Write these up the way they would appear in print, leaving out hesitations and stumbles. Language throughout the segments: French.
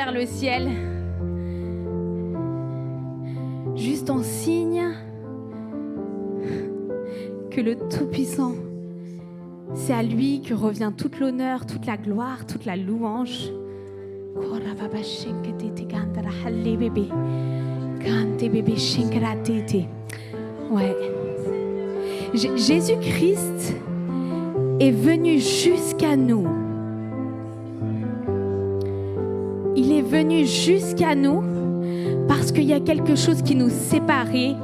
vers le ciel, juste en signe que le Tout-Puissant, c'est à lui que revient toute l'honneur, toute la gloire, toute la louange. Ouais. Jésus-Christ est venu jusqu'à nous. Il est venu jusqu'à nous parce qu'il y a quelque chose qui nous séparait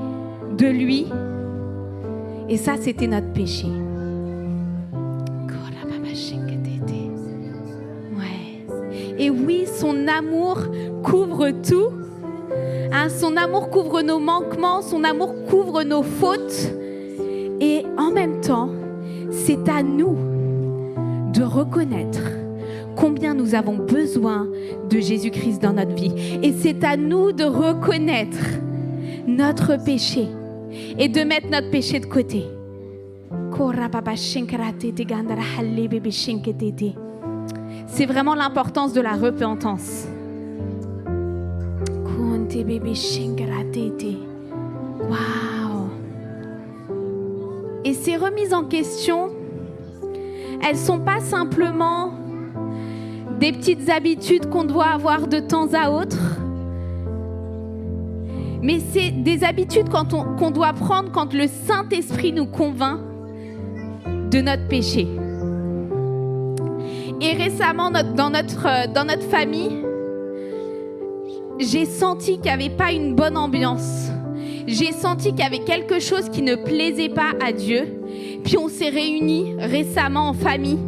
de lui. Et ça, c'était notre péché. Ouais. Et oui, son amour couvre tout. Hein, son amour couvre nos manquements, son amour couvre nos fautes. Et en même temps, c'est à nous de reconnaître combien nous avons besoin de Jésus-Christ dans notre vie. Et c'est à nous de reconnaître notre péché et de mettre notre péché de côté. C'est vraiment l'importance de la repentance. Waouh! Et ces remises en question, elles ne sont pas simplement des petites habitudes qu'on doit avoir de temps à autre, mais c'est des habitudes qu'on doit prendre quand le Saint-Esprit nous convainc de notre péché. Et récemment, dans notre famille, j'ai senti qu'il n'y avait pas une bonne ambiance. J'ai senti qu'il y avait quelque chose qui ne plaisait pas à Dieu. Puis on s'est réunis récemment en famille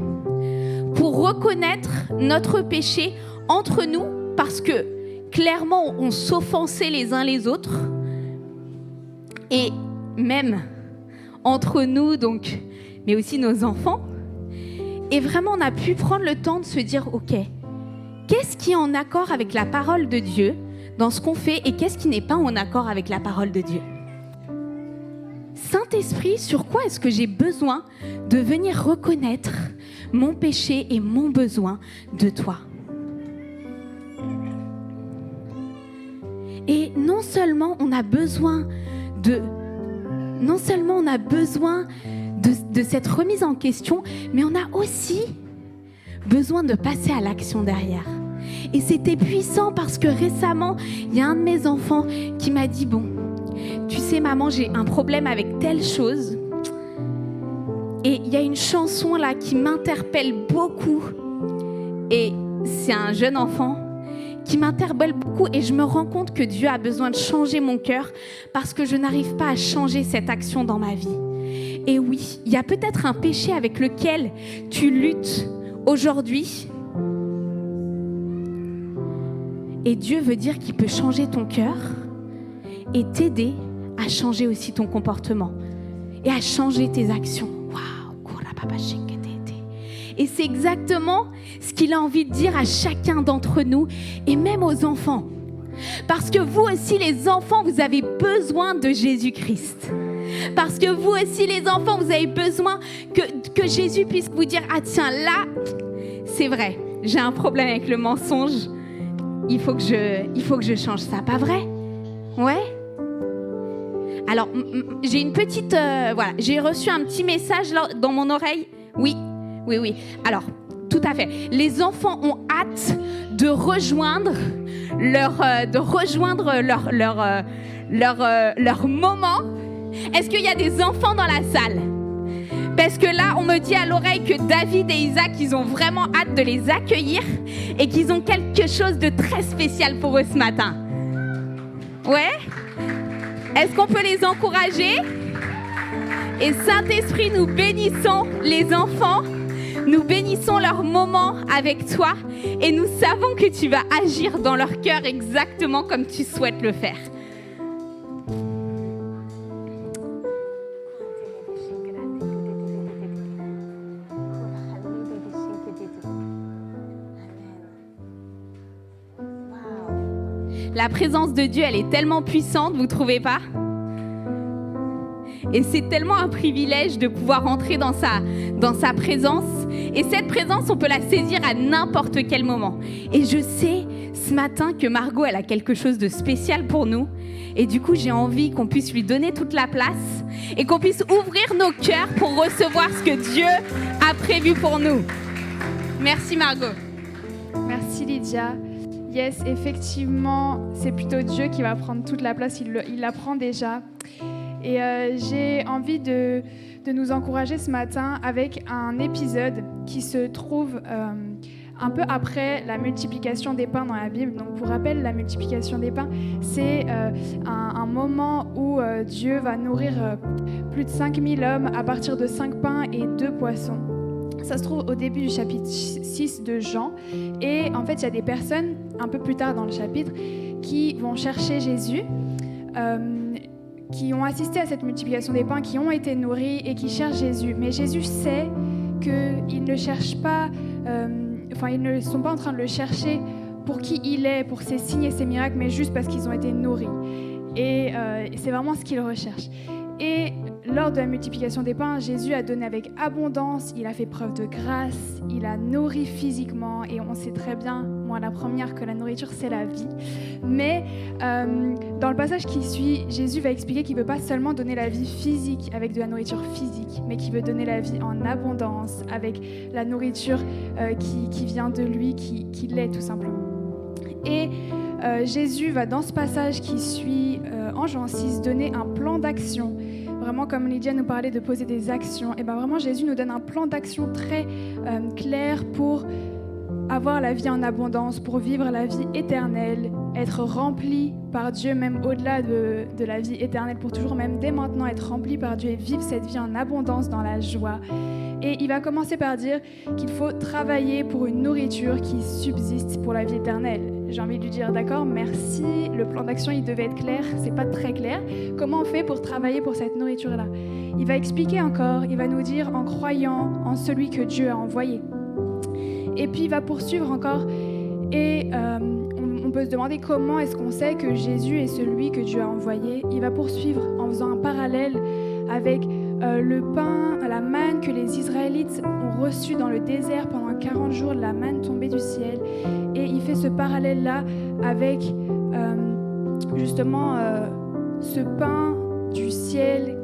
pour reconnaître notre péché entre nous, parce que clairement on s'offensait les uns les autres, et même entre nous, donc, mais aussi nos enfants. Et vraiment on a pu prendre le temps de se dire, ok, qu'est-ce qui est en accord avec la parole de Dieu dans ce qu'on fait, et qu'est-ce qui n'est pas en accord avec la parole de Dieu? Saint-Esprit, sur quoi est-ce que j'ai besoin de venir reconnaître mon péché et mon besoin de toi? Et non seulement on a besoin de cette remise en question, mais on a aussi besoin de passer à l'action derrière. Et c'était puissant parce que récemment, il y a un de mes enfants qui m'a dit, bon, tu sais maman, j'ai un problème avec telle chose. Et il y a une chanson là qui m'interpelle beaucoup. Et c'est un jeune enfant qui m'interpelle beaucoup, et je me rends compte que Dieu a besoin de changer mon cœur parce que je n'arrive pas à changer cette action dans ma vie. Et oui, il y a peut-être un péché avec lequel tu luttes aujourd'hui. Et Dieu veut dire qu'il peut changer ton cœur et t'aider à changer aussi ton comportement et à changer tes actions. Et c'est exactement ce qu'il a envie de dire à chacun d'entre nous, et même aux enfants. Parce que vous aussi, les enfants, vous avez besoin de Jésus-Christ. Parce que vous aussi, les enfants, vous avez besoin que Jésus puisse vous dire, ah tiens, là, c'est vrai, j'ai un problème avec le mensonge. Il faut que je change ça, pas vrai? Ouais? Alors, j'ai une petite... voilà, j'ai reçu un petit message là, dans mon oreille. Oui. Alors, tout à fait. Les enfants ont hâte de rejoindre leur moment. Est-ce qu'il y a des enfants dans la salle? Parce que là, on me dit à l'oreille que David et Isaac, ils ont vraiment hâte de les accueillir et qu'ils ont quelque chose de très spécial pour eux ce matin. Ouais? Est-ce qu'on peut les encourager? Et Saint-Esprit, nous bénissons les enfants, nous bénissons leur moment avec toi, et nous savons que tu vas agir dans leur cœur exactement comme tu souhaites le faire. La présence de Dieu, elle est tellement puissante, vous ne trouvez pas? Et c'est tellement un privilège de pouvoir entrer dans sa présence. Et cette présence, on peut la saisir à n'importe quel moment. Et je sais ce matin que Margot, elle a quelque chose de spécial pour nous. Et du coup, j'ai envie qu'on puisse lui donner toute la place et qu'on puisse ouvrir nos cœurs pour recevoir ce que Dieu a prévu pour nous. Merci Margot. Merci Lydia. Yes, effectivement, c'est plutôt Dieu qui va prendre toute la place, il la prend déjà. Et j'ai envie de nous encourager ce matin avec un épisode qui se trouve un peu après la multiplication des pains dans la Bible. Donc pour rappel, la multiplication des pains, c'est un moment où Dieu va nourrir plus de 5000 hommes à partir de 5 pains et 2 poissons. Ça se trouve au début du chapitre 6 de Jean. Et en fait, il y a des personnes, un peu plus tard dans le chapitre, qui vont chercher Jésus, qui ont assisté à cette multiplication des pains, qui ont été nourris et qui cherchent Jésus. Mais Jésus sait qu'ils ne cherchent pas, ils ne sont pas en train de le chercher pour qui il est, pour ses signes et ses miracles, mais juste parce qu'ils ont été nourris. Et c'est vraiment ce qu'ils recherchent. Et lors de la multiplication des pains, Jésus a donné avec abondance, il a fait preuve de grâce, il a nourri physiquement, et on sait très bien, moi la première, que la nourriture c'est la vie. Mais dans le passage qui suit, Jésus va expliquer qu'il ne veut pas seulement donner la vie physique avec de la nourriture physique, mais qu'il veut donner la vie en abondance avec la nourriture qui vient de lui, qui l'est tout simplement. Et Jésus va dans ce passage qui suit en Jean 6 donner un plan d'action. Vraiment, comme Lydia nous parlait de poser des actions, et bien vraiment Jésus nous donne un plan d'action très clair pour avoir la vie en abondance, pour vivre la vie éternelle, être rempli par Dieu, même au-delà de la vie éternelle, pour toujours, même dès maintenant, être rempli par Dieu et vivre cette vie en abondance dans la joie. Et il va commencer par dire qu'il faut travailler pour une nourriture qui subsiste pour la vie éternelle. J'ai envie de lui dire, d'accord, merci, le plan d'action, il devait être clair, c'est pas très clair. Comment on fait pour travailler pour cette nourriture-là ? Il va expliquer encore, il va nous dire en croyant en celui que Dieu a envoyé. Et puis il va poursuivre encore, et on peut se demander comment est-ce qu'on sait que Jésus est celui que Dieu a envoyé. Il va poursuivre en faisant un parallèle avec le pain, la manne que les Israélites ont reçu dans le désert pendant 40 jours, la manne tombée du ciel. Et il fait ce parallèle-là avec justement ce pain du ciel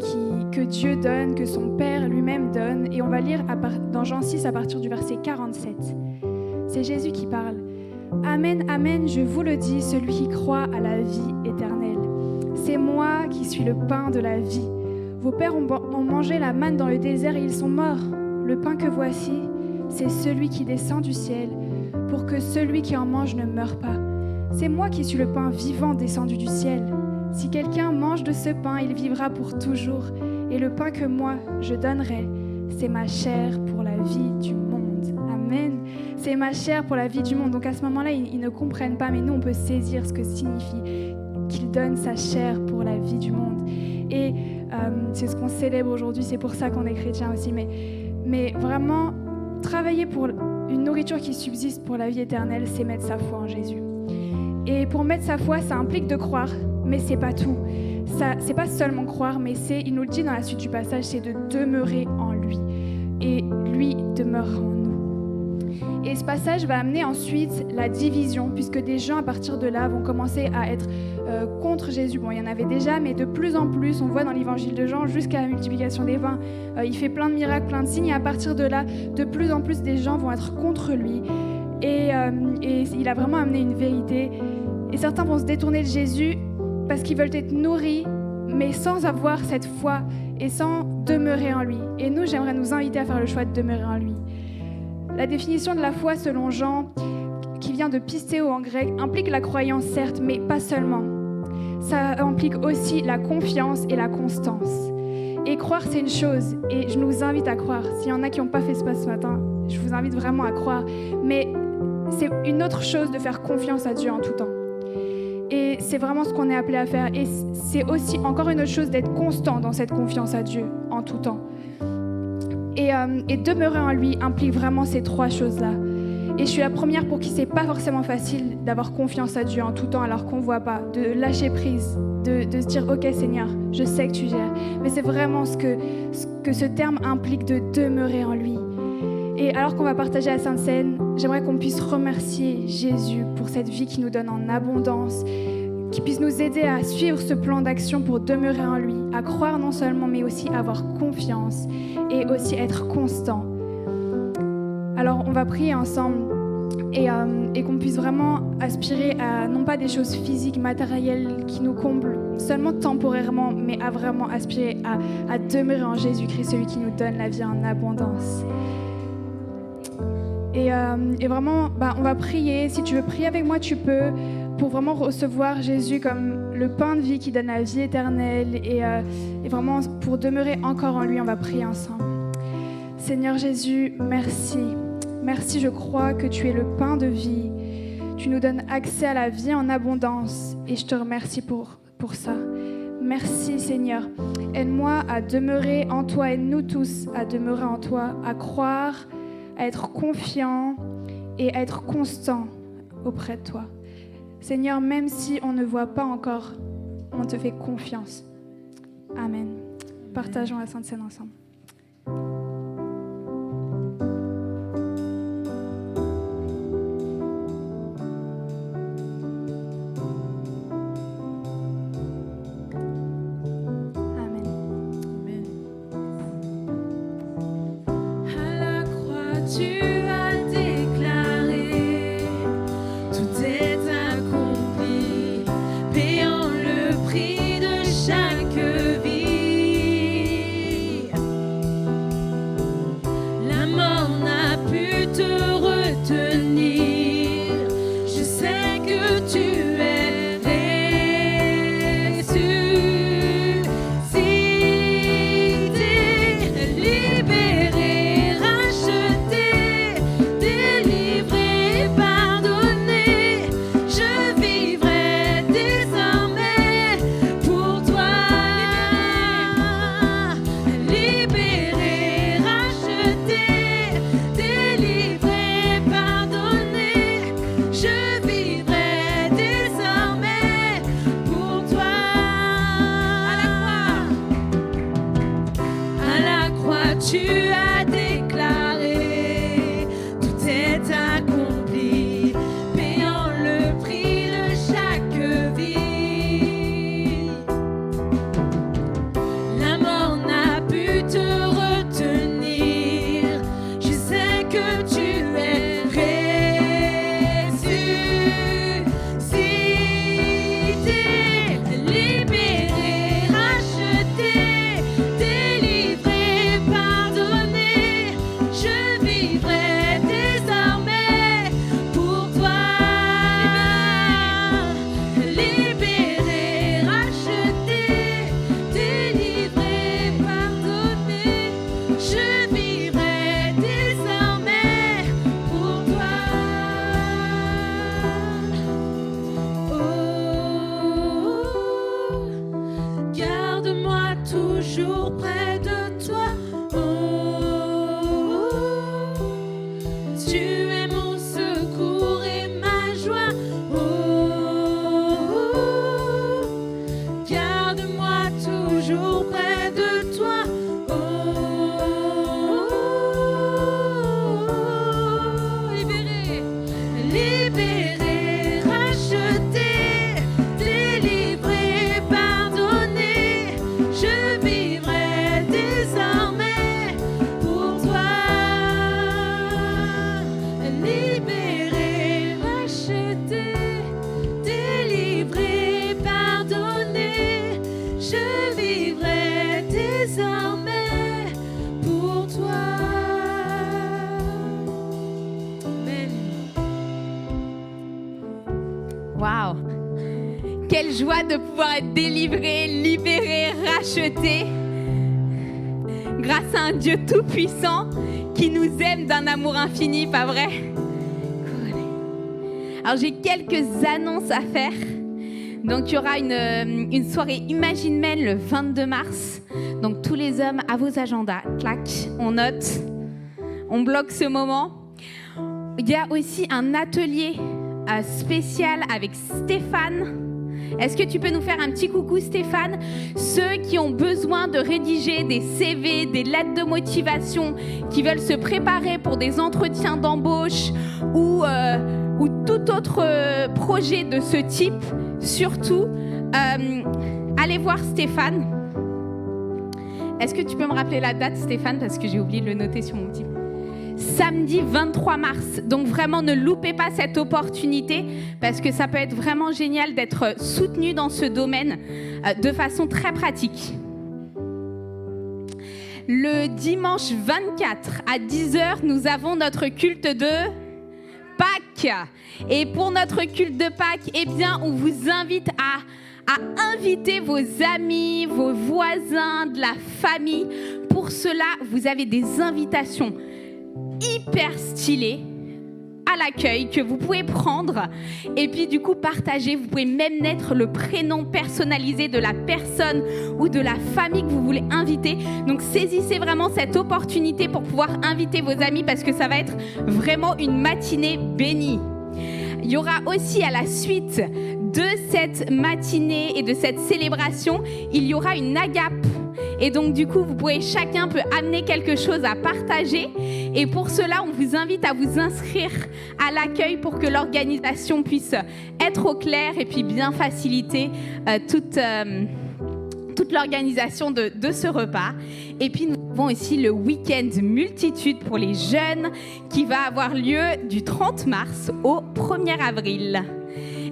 que Dieu donne, que son Père lui-même donne. Et on va lire dans Jean 6 à partir du verset 47. C'est Jésus qui parle. « Amen, amen, je vous le dis, celui qui croit à la vie éternelle. C'est moi qui suis le pain de la vie. Vos pères ont mangé la manne dans le désert et ils sont morts. Le pain que voici, c'est celui qui descend du ciel, pour que celui qui en mange ne meure pas. C'est moi qui suis le pain vivant descendu du ciel. Si quelqu'un mange de ce pain, il vivra pour toujours. Et le pain que moi, je donnerai, c'est ma chair pour la vie du monde. » Amen. C'est ma chair pour la vie du monde. Donc à ce moment-là, ils ne comprennent pas, mais nous, on peut saisir ce que signifie qu'il donne sa chair pour la vie du monde. Et c'est ce qu'on célèbre aujourd'hui, c'est pour ça qu'on est chrétien aussi. Mais vraiment, travailler pour une nourriture qui subsiste pour la vie éternelle, c'est mettre sa foi en Jésus. Et pour mettre sa foi, ça implique de croire, mais c'est pas tout. C'est pas seulement croire, mais il nous le dit dans la suite du passage, c'est de demeurer en lui. Et lui demeure en nous. Et ce passage va amener ensuite la division, puisque des gens à partir de là vont commencer à être contre Jésus. Bon, il y en avait déjà, mais de plus en plus, on voit dans l'évangile de Jean, jusqu'à la multiplication des pains, il fait plein de miracles, plein de signes, et à partir de là, de plus en plus des gens vont être contre lui. Et il a vraiment amené une vérité. Et certains vont se détourner de Jésus parce qu'ils veulent être nourris, mais sans avoir cette foi et sans demeurer en lui. Et nous, j'aimerais nous inviter à faire le choix de demeurer en lui. La définition de la foi selon Jean, qui vient de pistéo en grec, implique la croyance certes, mais pas seulement. Ça implique aussi la confiance et la constance. Et croire, c'est une chose, et je nous invite à croire. S'il y en a qui n'ont pas fait ce pas ce matin, je vous invite vraiment à croire. Mais c'est une autre chose de faire confiance à Dieu en tout temps. Et c'est vraiment ce qu'on est appelé à faire. Et c'est aussi encore une autre chose d'être constant dans cette confiance à Dieu en tout temps. Et demeurer en lui implique vraiment ces trois choses-là. Et je suis la première pour qui c'est pas forcément facile d'avoir confiance à Dieu en tout temps alors qu'on voit pas, de lâcher prise, de se dire ok Seigneur, je sais que tu gères. Mais c'est vraiment ce que ce terme implique de demeurer en lui. Et alors qu'on va partager la Sainte Seine, j'aimerais qu'on puisse remercier Jésus pour cette vie qu'il nous donne en abondance, qu'il puisse nous aider à suivre ce plan d'action pour demeurer en lui, à croire non seulement mais aussi avoir confiance et aussi être constant. Alors on va prier ensemble et qu'on puisse vraiment aspirer à non pas des choses physiques, matérielles qui nous comblent seulement temporairement, mais à vraiment aspirer à demeurer en Jésus-Christ, celui qui nous donne la vie en abondance. Et vraiment, on va prier. Si tu veux prier avec moi, tu peux, pour vraiment recevoir Jésus comme le pain de vie qui donne la vie éternelle et vraiment pour demeurer encore en lui, on va prier ensemble. Seigneur Jésus, merci. Merci, je crois que tu es le pain de vie. Tu nous donnes accès à la vie en abondance et je te remercie pour ça. Merci Seigneur. Aide-moi à demeurer en toi, aide-nous tous à demeurer en toi, à croire, à être confiant et à être constant auprès de toi. Seigneur, même si on ne voit pas encore, on te fait confiance. Amen. Partageons la Sainte Seine ensemble. Waouh! Quelle joie de pouvoir être délivré, libéré, racheté grâce à un Dieu tout-puissant qui nous aime d'un amour infini, pas vrai? Cool. Alors j'ai quelques annonces à faire. Donc il y aura une soirée Imagine Men le 22 mars. Donc tous les hommes à vos agendas, clac, on note, on bloque ce moment. Il y a aussi un atelier spécial avec Stéphane. Est-ce que tu peux nous faire un petit coucou, Stéphane? Ceux qui ont besoin de rédiger des CV, des lettres de motivation, qui veulent se préparer pour des entretiens d'embauche ou tout autre projet de ce type, surtout, allez voir Stéphane. Est-ce que tu peux me rappeler la date, Stéphane? Parce que j'ai oublié de le noter sur mon petit... Samedi 23 mars. Donc vraiment, ne loupez pas cette opportunité parce que ça peut être vraiment génial d'être soutenu dans ce domaine de façon très pratique. Le dimanche 24 à 10h, nous avons notre culte de Pâques. Et pour notre culte de Pâques, eh bien, on vous invite à inviter vos amis, vos voisins, de la famille. Pour cela, vous avez des invitations hyper stylées à l'accueil que vous pouvez prendre et puis du coup partager. Vous pouvez même mettre le prénom personnalisé de la personne ou de la famille que vous voulez inviter. Donc saisissez vraiment cette opportunité pour pouvoir inviter vos amis parce que ça va être vraiment une matinée bénie. Il y aura aussi à la suite de cette matinée et de cette célébration, il y aura une agape. Et donc du coup, chacun peut amener quelque chose à partager. Et pour cela, on vous invite à vous inscrire à l'accueil pour que l'organisation puisse être au clair et puis bien faciliter toute l'organisation de ce repas. Et puis nous avons aussi le week-end multitude pour les jeunes qui va avoir lieu du 30 mars au 1er avril.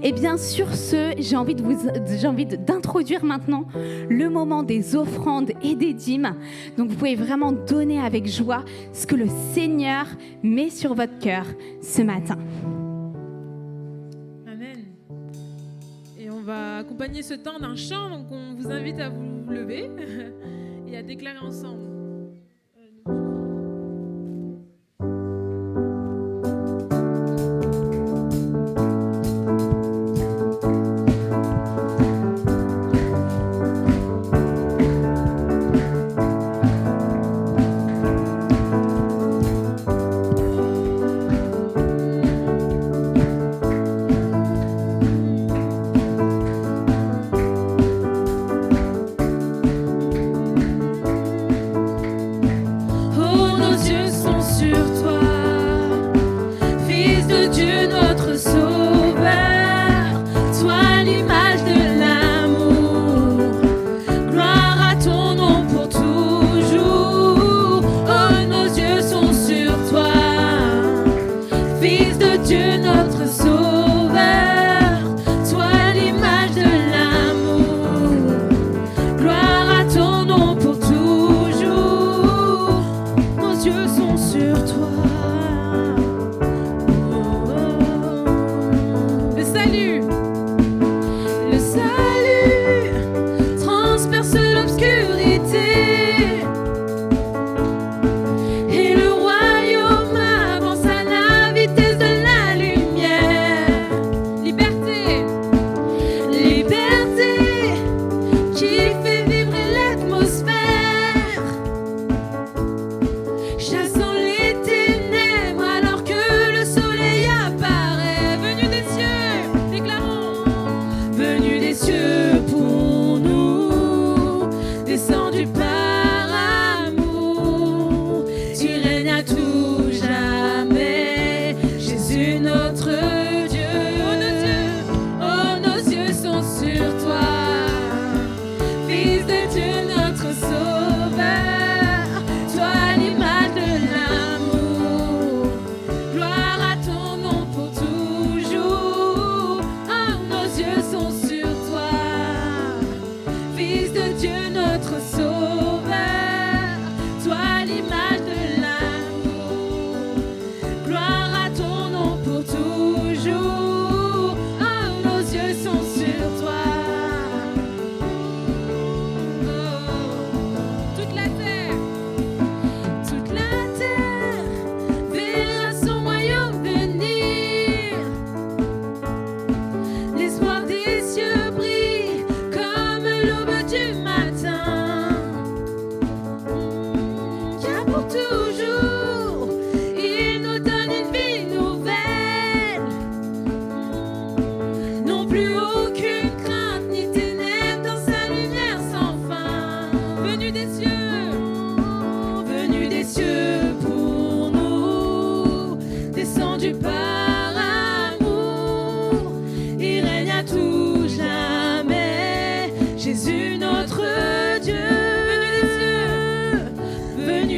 Et bien sur ce, j'ai envie d'introduire maintenant le moment des offrandes et des dîmes. Donc vous pouvez vraiment donner avec joie ce que le Seigneur met sur votre cœur ce matin. Amen. Et on va accompagner ce temps d'un chant, donc on vous invite à vous lever et à déclarer ensemble. Sur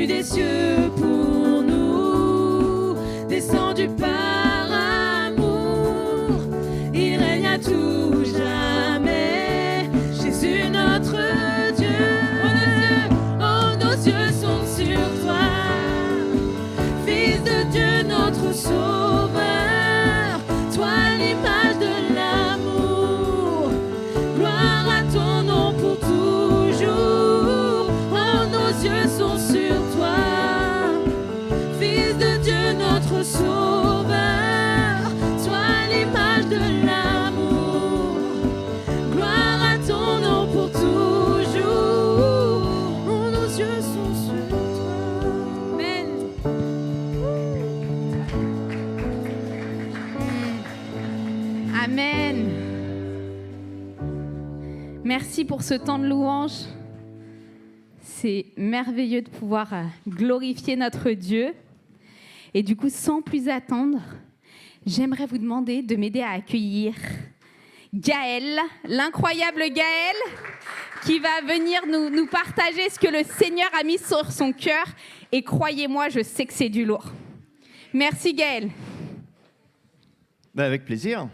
venu des cieux pour nous, descendu par amour, il règne à tout jamais, Jésus notre Dieu. Oh, nos yeux sont sur toi, Fils de Dieu notre Sauveur, toi l'image de l'amour, gloire à ton nom pour toujours. Oh, nos yeux sont sur toi, Fils de Dieu notre Sauveur, toi l'image de l'amour, gloire à ton nom pour toujours. Oh, nos yeux sont sur toi. Amen. Amen. Merci pour ce temps de louange. C'est merveilleux de pouvoir glorifier notre Dieu. Et du coup, sans plus attendre, j'aimerais vous demander de m'aider à accueillir Gaël, l'incroyable Gaël, qui va venir nous partager ce que le Seigneur a mis sur son cœur. Et croyez-moi, je sais que c'est du lourd. Merci Gaël. Avec plaisir.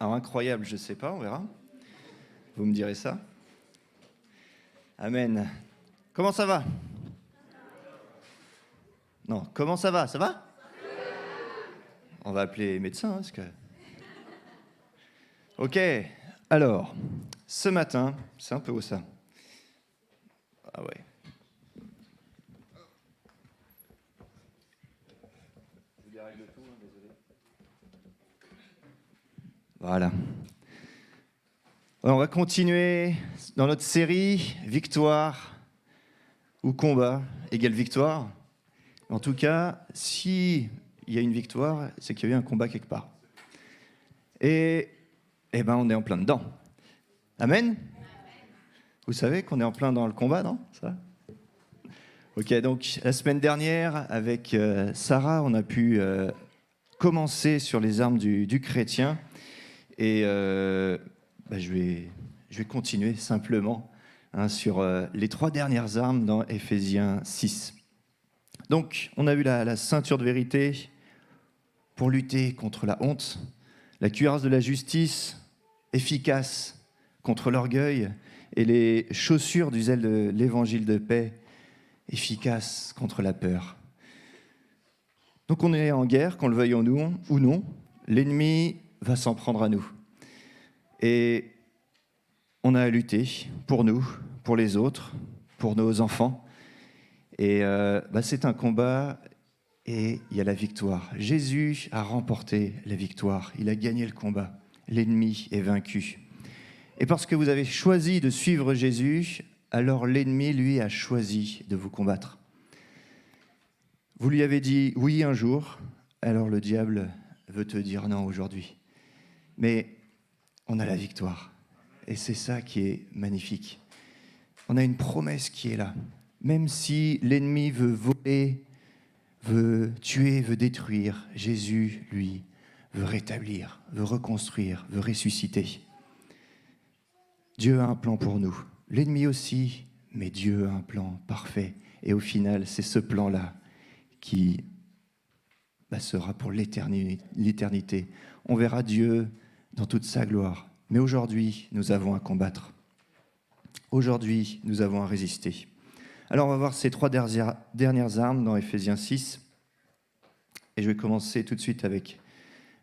Alors incroyable, je ne sais pas, on verra. Vous me direz ça. Amen. Comment ça va ? Non, comment ça va ? Ça va ? On va appeler les médecins, hein, parce que... Ok, alors, ce matin, c'est un peu haut ça. Ah ouais. Voilà. Alors, on va continuer dans notre série Victoire ou combat égale victoire. En tout cas, s'il y a une victoire, c'est qu'il y a eu un combat quelque part. Et on est en plein dedans. Amen. Vous savez qu'on est en plein dans le combat, non ? Ça ? Ok, donc la semaine dernière, avec Sarah, on a pu commencer sur les armes du chrétien. Et je vais continuer simplement sur les 3 dernières armes dans Éphésiens 6. Donc, on a vu la ceinture de vérité pour lutter contre la honte, la cuirasse de la justice, efficace contre l'orgueil, et les chaussures du zèle de l'évangile de paix, efficace contre la peur. Donc, on est en guerre, qu'on le veuille ou non. L'ennemi va s'en prendre à nous. Et on a à lutter pour nous, pour les autres, pour nos enfants. Et c'est un combat et il y a la victoire. Jésus a remporté la victoire. Il a gagné le combat. L'ennemi est vaincu. Et parce que vous avez choisi de suivre Jésus, alors l'ennemi, lui, a choisi de vous combattre. Vous lui avez dit oui un jour, alors le diable veut te dire non aujourd'hui. Mais on a la victoire. Et c'est ça qui est magnifique. On a une promesse qui est là. Même si l'ennemi veut voler, veut tuer, veut détruire, Jésus, lui, veut rétablir, veut reconstruire, veut ressusciter. Dieu a un plan pour nous. L'ennemi aussi, mais Dieu a un plan parfait. Et au final, c'est ce plan-là qui sera pour l'éternité. On verra Dieu dans toute sa gloire. Mais aujourd'hui, nous avons à combattre. Aujourd'hui, nous avons à résister. Alors, on va voir ces 3 dernières armes dans Éphésiens 6. Et je vais commencer tout de suite avec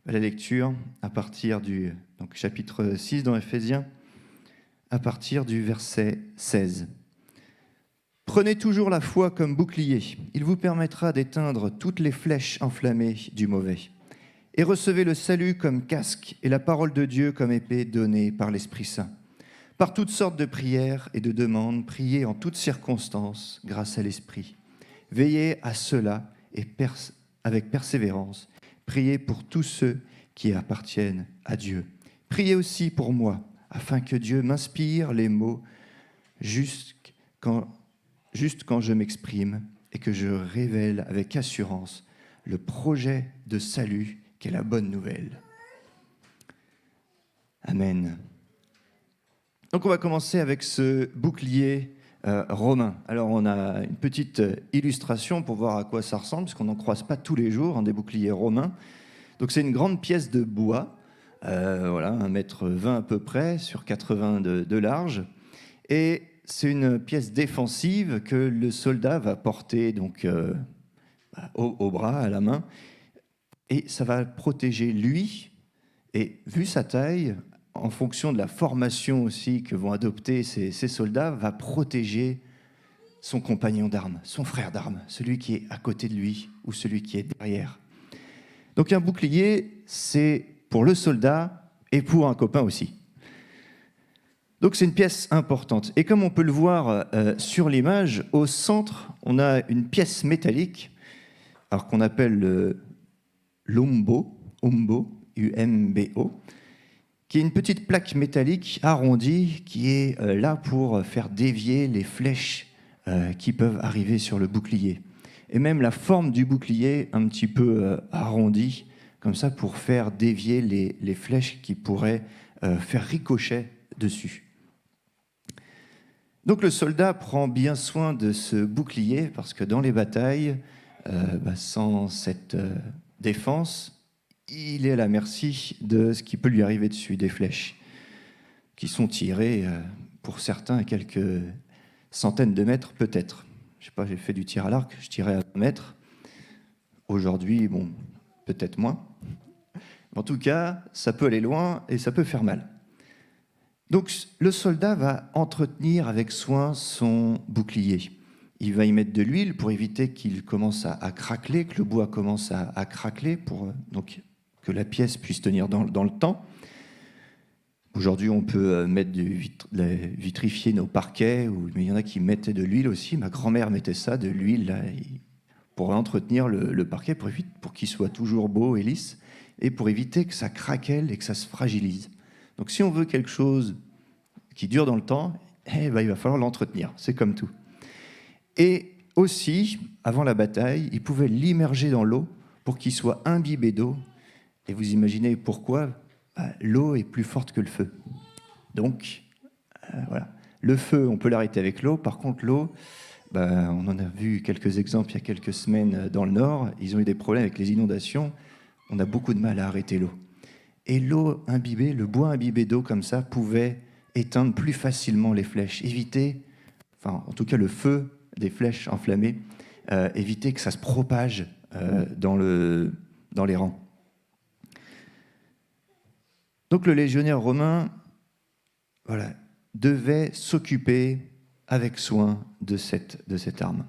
la lecture à partir du chapitre 6 dans Éphésiens, à partir du verset 16. « Prenez toujours la foi comme bouclier. Il vous permettra d'éteindre toutes les flèches enflammées du mauvais. Et recevez le salut comme casque et la parole de Dieu comme épée donnée par l'Esprit Saint. Par toutes sortes de prières et de demandes, priez en toutes circonstances grâce à l'Esprit. Veillez à cela et avec persévérance. Priez pour tous ceux qui appartiennent à Dieu. Priez aussi pour moi, afin que Dieu m'inspire les mots juste quand je m'exprime et que je révèle avec assurance le projet de salut qu'est la bonne nouvelle. » Amen. Donc on va commencer avec ce bouclier romain. Alors on a une petite illustration pour voir à quoi ça ressemble, parce qu'on n'en croise pas tous les jours, des boucliers romains. Donc c'est une grande pièce de bois, voilà, 1,20 m à peu près, sur 80 de large. Et c'est une pièce défensive que le soldat va porter donc, au bras, à la main. Et ça va protéger lui, et vu sa taille, en fonction de la formation aussi que vont adopter ces soldats, va protéger son compagnon d'armes, son frère d'armes, celui qui est à côté de lui ou celui qui est derrière. Donc un bouclier, c'est pour le soldat et pour un copain aussi. Donc c'est une pièce importante. Et comme on peut le voir sur l'image, au centre, on a une pièce métallique, alors qu'on appelle l'umbo, U-M-B-O, qui est une petite plaque métallique arrondie qui est là pour faire dévier les flèches qui peuvent arriver sur le bouclier. Et même la forme du bouclier un petit peu arrondie, comme ça, pour faire dévier les flèches qui pourraient faire ricochet dessus. Donc le soldat prend bien soin de ce bouclier, parce que dans les batailles, sans cette défense, il est à la merci de ce qui peut lui arriver dessus, des flèches qui sont tirées, pour certains, à quelques centaines de mètres peut-être. Je sais pas, j'ai fait du tir à l'arc, je tirais à 20 mètres. Aujourd'hui, bon, peut-être moins. En tout cas, ça peut aller loin et ça peut faire mal. Donc le soldat va entretenir avec soin son bouclier. Il va y mettre de l'huile pour éviter qu'il commence à craqueler, que le bois commence à craqueler, pour donc que la pièce puisse tenir dans le temps. Aujourd'hui, on peut vitrifier nos parquets, mais il y en a qui mettaient de l'huile aussi. Ma grand-mère mettait ça, de l'huile, là, pour entretenir le parquet, pour qu'il soit toujours beau et lisse, et pour éviter que ça craquelle et que ça se fragilise. Donc si on veut quelque chose qui dure dans le temps, il va falloir l'entretenir, c'est comme tout. Et aussi, avant la bataille, il pouvait l'immerger dans l'eau pour qu'il soit imbibé d'eau. Et vous imaginez pourquoi ? L'eau est plus forte que le feu. Donc, voilà. Le feu, on peut l'arrêter avec l'eau. Par contre, l'eau, on en a vu quelques exemples il y a quelques semaines dans le Nord. Ils ont eu des problèmes avec les inondations. On a beaucoup de mal à arrêter l'eau. Et l'eau imbibée, le bois imbibé d'eau comme ça, pouvait éteindre plus facilement les flèches, éviter, en tout cas le feu des flèches enflammées, éviter que ça se propage dans les rangs. Donc le légionnaire romain, devait s'occuper avec soin de cette arme.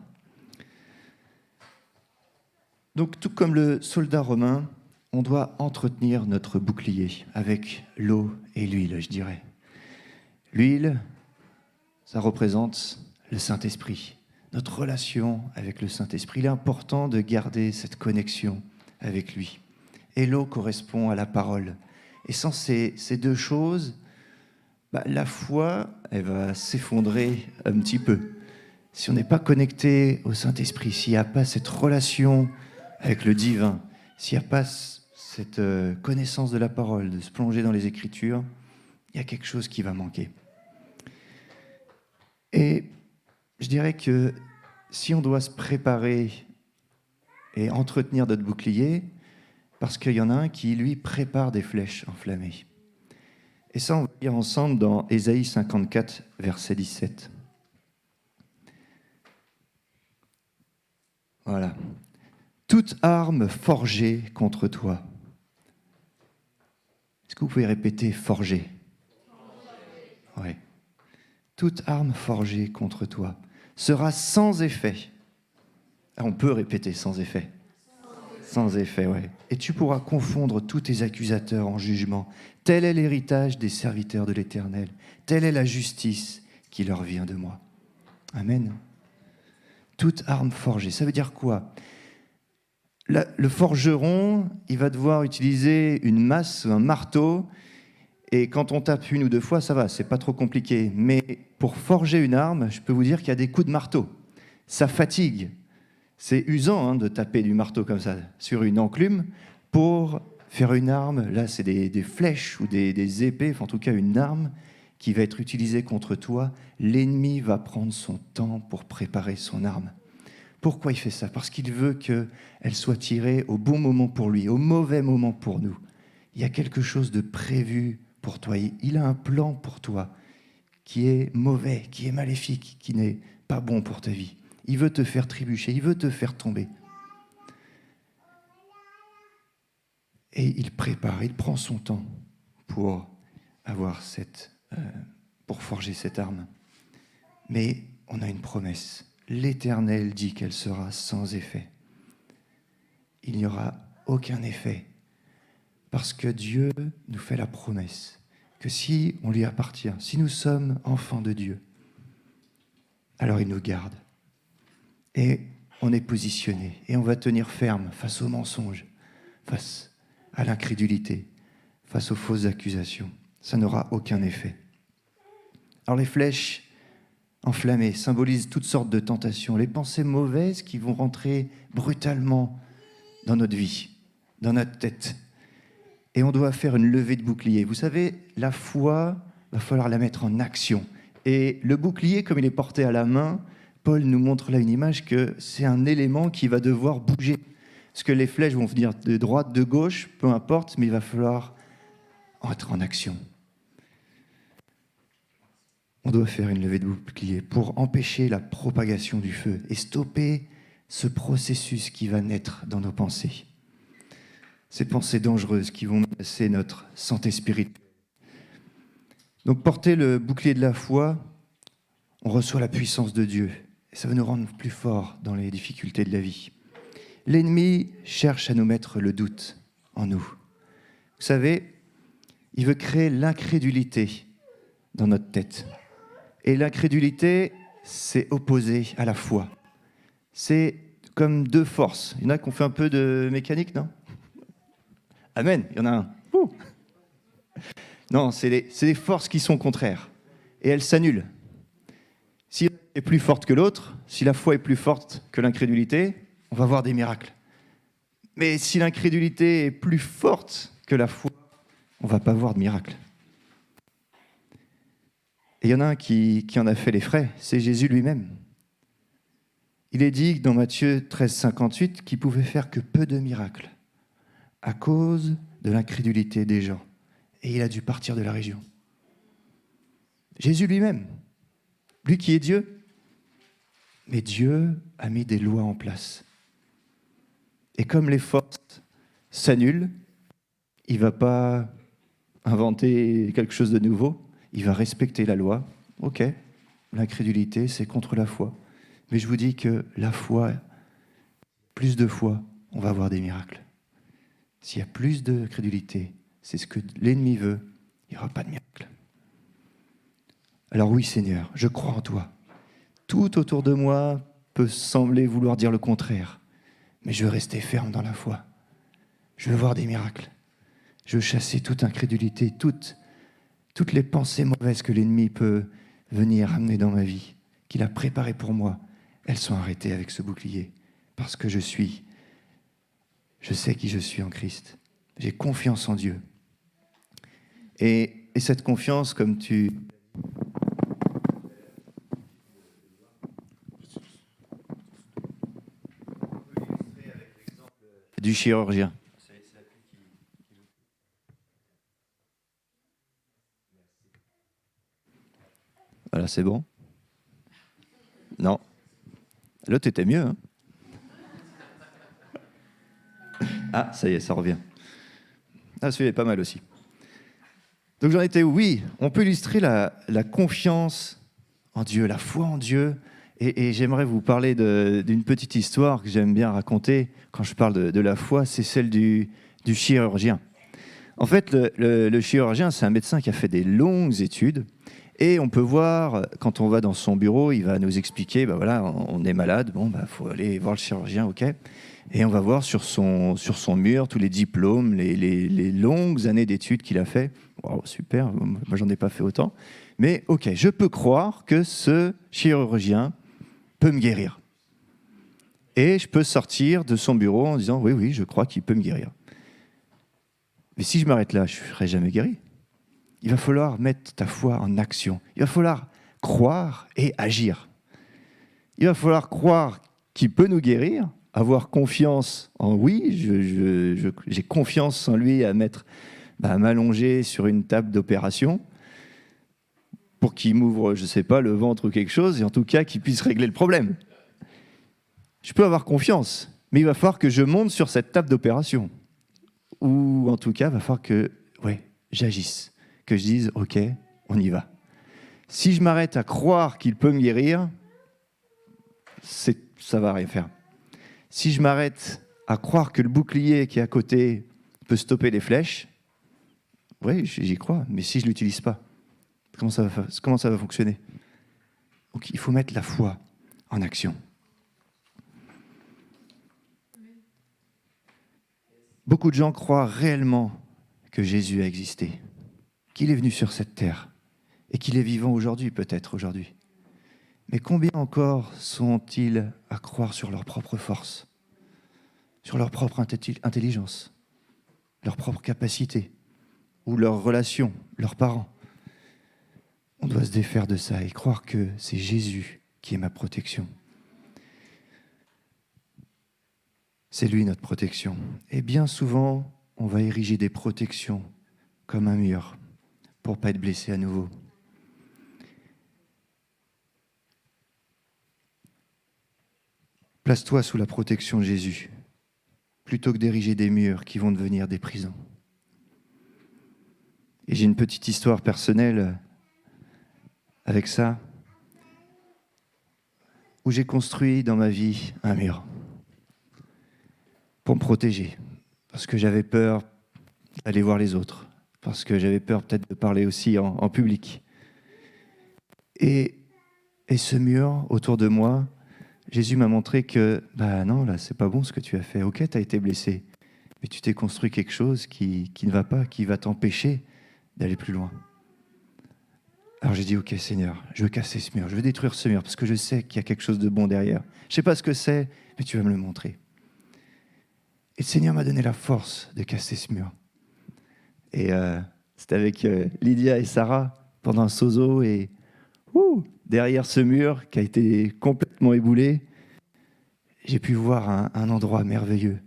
Donc tout comme le soldat romain, on doit entretenir notre bouclier avec l'eau et l'huile, je dirais. L'huile, ça représente le Saint-Esprit, notre relation avec le Saint-Esprit. Il est important de garder cette connexion avec lui. Et l'eau correspond à la parole. Et sans ces deux choses, la foi, elle va s'effondrer un petit peu. Si on n'est pas connecté au Saint-Esprit, s'il n'y a pas cette relation avec le divin, s'il n'y a pas cette connaissance de la parole, de se plonger dans les Écritures, il y a quelque chose qui va manquer. Et je dirais que si on doit se préparer et entretenir notre bouclier, parce qu'il y en a un qui, lui, prépare des flèches enflammées. Et ça, on va lire ensemble dans Ésaïe 54, verset 17. Voilà. Toute arme forgée contre toi. Est-ce que vous pouvez répéter forgée ? Oui. Toute arme forgée contre toi sera sans effet. Ah, on peut répéter sans effet. Sans effet, oui. Et tu pourras confondre tous tes accusateurs en jugement. Tel est l'héritage des serviteurs de l'Éternel. Telle est la justice qui leur vient de moi. Amen. Toute arme forgée. Ça veut dire quoi ? Le forgeron, il va devoir utiliser une masse, un marteau, et quand on tape une ou deux fois, ça va, c'est pas trop compliqué. Mais pour forger une arme, je peux vous dire qu'il y a des coups de marteau. Ça fatigue. C'est usant de taper du marteau comme ça sur une enclume pour faire une arme. Là, c'est des flèches ou des épées, en tout cas une arme qui va être utilisée contre toi, l'ennemi va prendre son temps pour préparer son arme. Pourquoi il fait ça? Parce qu'il veut qu'elle soit tirée au bon moment pour lui, au mauvais moment pour nous. Il y a quelque chose de prévu pour toi. Il a un plan pour toi qui est mauvais, qui est maléfique, qui n'est pas bon pour ta vie. Il veut te faire trébucher, il veut te faire tomber. Et il prépare, il prend son temps pour pour forger cette arme. Mais on a une promesse. L'Éternel dit qu'elle sera sans effet. Il n'y aura aucun effet parce que Dieu nous fait la promesse que si on lui appartient, si nous sommes enfants de Dieu, alors il nous garde. Et on est positionné et on va tenir ferme face aux mensonges, face à l'incrédulité, face aux fausses accusations. Ça n'aura aucun effet. Alors les flèches enflammées symbolisent toutes sortes de tentations, les pensées mauvaises qui vont rentrer brutalement dans notre vie, dans notre tête. Et on doit faire une levée de bouclier. Vous savez, la foi, il va falloir la mettre en action. Et le bouclier, comme il est porté à la main, Paul nous montre là une image que c'est un élément qui va devoir bouger. Parce que les flèches vont venir de droite, de gauche, peu importe, mais il va falloir être en action. On doit faire une levée de bouclier pour empêcher la propagation du feu et stopper ce processus qui va naître dans nos pensées. Ces pensées dangereuses qui vont menacer notre santé spirituelle. Donc porter le bouclier de la foi, on reçoit la puissance de Dieu et ça va nous rendre plus forts dans les difficultés de la vie. L'ennemi cherche à nous mettre le doute en nous. Vous savez, il veut créer l'incrédulité dans notre tête. Et l'incrédulité, c'est opposé à la foi. C'est comme deux forces. Il y en a qui ont fait un peu de mécanique, non? Amen, il y en a un. Ouh. Non, c'est des forces qui sont contraires. Et elles s'annulent. Si l'une est plus forte que l'autre, si la foi est plus forte que l'incrédulité, on va voir des miracles. Mais si l'incrédulité est plus forte que la foi, on ne va pas voir de miracles. Et il y en a un qui en a fait les frais, c'est Jésus lui-même. Il est dit dans Matthieu 13, 58 qu'il pouvait faire que peu de miracles à cause de l'incrédulité des gens. Et il a dû partir de la région. Jésus lui-même, lui qui est Dieu, mais Dieu a mis des lois en place. Et comme les forces s'annulent, il ne va pas inventer quelque chose de nouveau, il va respecter la loi. Ok, l'incrédulité, c'est contre la foi. Mais je vous dis que la foi, plus de foi, on va avoir des miracles. S'il y a plus de crédulité, c'est ce que l'ennemi veut, il n'y aura pas de miracle. Alors oui, Seigneur, je crois en toi. Tout autour de moi peut sembler vouloir dire le contraire, mais je veux rester ferme dans la foi. Je veux voir des miracles. Je veux chasser toute incrédulité, toutes les pensées mauvaises que l'ennemi peut venir amener dans ma vie, qu'il a préparées pour moi. Elles sont arrêtées avec ce bouclier, parce que je sais qui je suis en Christ. J'ai confiance en Dieu. Et cette confiance, comme tu... du chirurgien. Voilà, c'est bon? Non. L'autre était mieux, hein? Ah, ça y est, ça revient. Ah, celui-là est pas mal aussi. Donc j'en étais où? Oui, on peut illustrer la confiance en Dieu, la foi en Dieu. Et j'aimerais vous parler d'une petite histoire que j'aime bien raconter quand je parle de la foi, c'est celle du chirurgien. En fait, le chirurgien, c'est un médecin qui a fait des longues études. Et on peut voir, quand on va dans son bureau, il va nous expliquer, ben voilà, on est malade, bon, faut aller voir le chirurgien, ok. Et on va voir sur son mur tous les diplômes, les longues années d'études qu'il a fait. Wow, super, moi j'en ai pas fait autant. Mais ok, je peux croire que ce chirurgien peut me guérir. Et je peux sortir de son bureau en disant, oui, je crois qu'il peut me guérir. Mais si je m'arrête là, je ne serai jamais guéri. Il va falloir mettre ta foi en action. Il va falloir croire et agir. Il va falloir croire qu'il peut nous guérir, avoir confiance en oui, j'ai confiance en lui à m'allonger sur une table d'opération pour qu'il m'ouvre, je ne sais pas, le ventre ou quelque chose, et en tout cas qu'il puisse régler le problème. Je peux avoir confiance, mais il va falloir que je monte sur cette table d'opération. Ou en tout cas, il va falloir que j'agisse, que je dise « Ok, on y va ». Si je m'arrête à croire qu'il peut me guérir, ça ne va rien faire. Si je m'arrête à croire que le bouclier qui est à côté peut stopper les flèches, oui, j'y crois, mais si je ne l'utilise pas, comment ça va fonctionner? Donc il faut mettre la foi en action. Beaucoup de gens croient réellement que Jésus a existé, qu'il est venu sur cette terre et qu'il est vivant aujourd'hui, peut-être aujourd'hui. Mais combien encore sont-ils à croire sur leur propre force, sur leur propre intelligence, leur propre capacité ou leurs relations, leurs parents? On doit se défaire de ça et croire que c'est Jésus qui est ma protection. C'est lui notre protection. Et bien souvent, on va ériger des protections comme un mur pour ne pas être blessé à nouveau. Place-toi sous la protection de Jésus, plutôt que d'ériger des murs qui vont devenir des prisons. Et j'ai une petite histoire personnelle avec ça, où j'ai construit dans ma vie un mur pour me protéger, parce que j'avais peur d'aller voir les autres, parce que j'avais peur peut-être de parler aussi en public. Et ce mur autour de moi, Jésus m'a montré que, non, là, c'est pas bon ce que tu as fait. Ok, tu as été blessé, mais tu t'es construit quelque chose qui ne va pas, qui va t'empêcher d'aller plus loin. Alors j'ai dit, ok Seigneur, je veux casser ce mur, je veux détruire ce mur, parce que je sais qu'il y a quelque chose de bon derrière. Je ne sais pas ce que c'est, mais tu vas me le montrer. Et le Seigneur m'a donné la force de casser ce mur. Et c'était avec Lydia et Sarah pendant un sozo, et derrière ce mur qui a été complètement éboulé, j'ai pu voir un endroit merveilleux.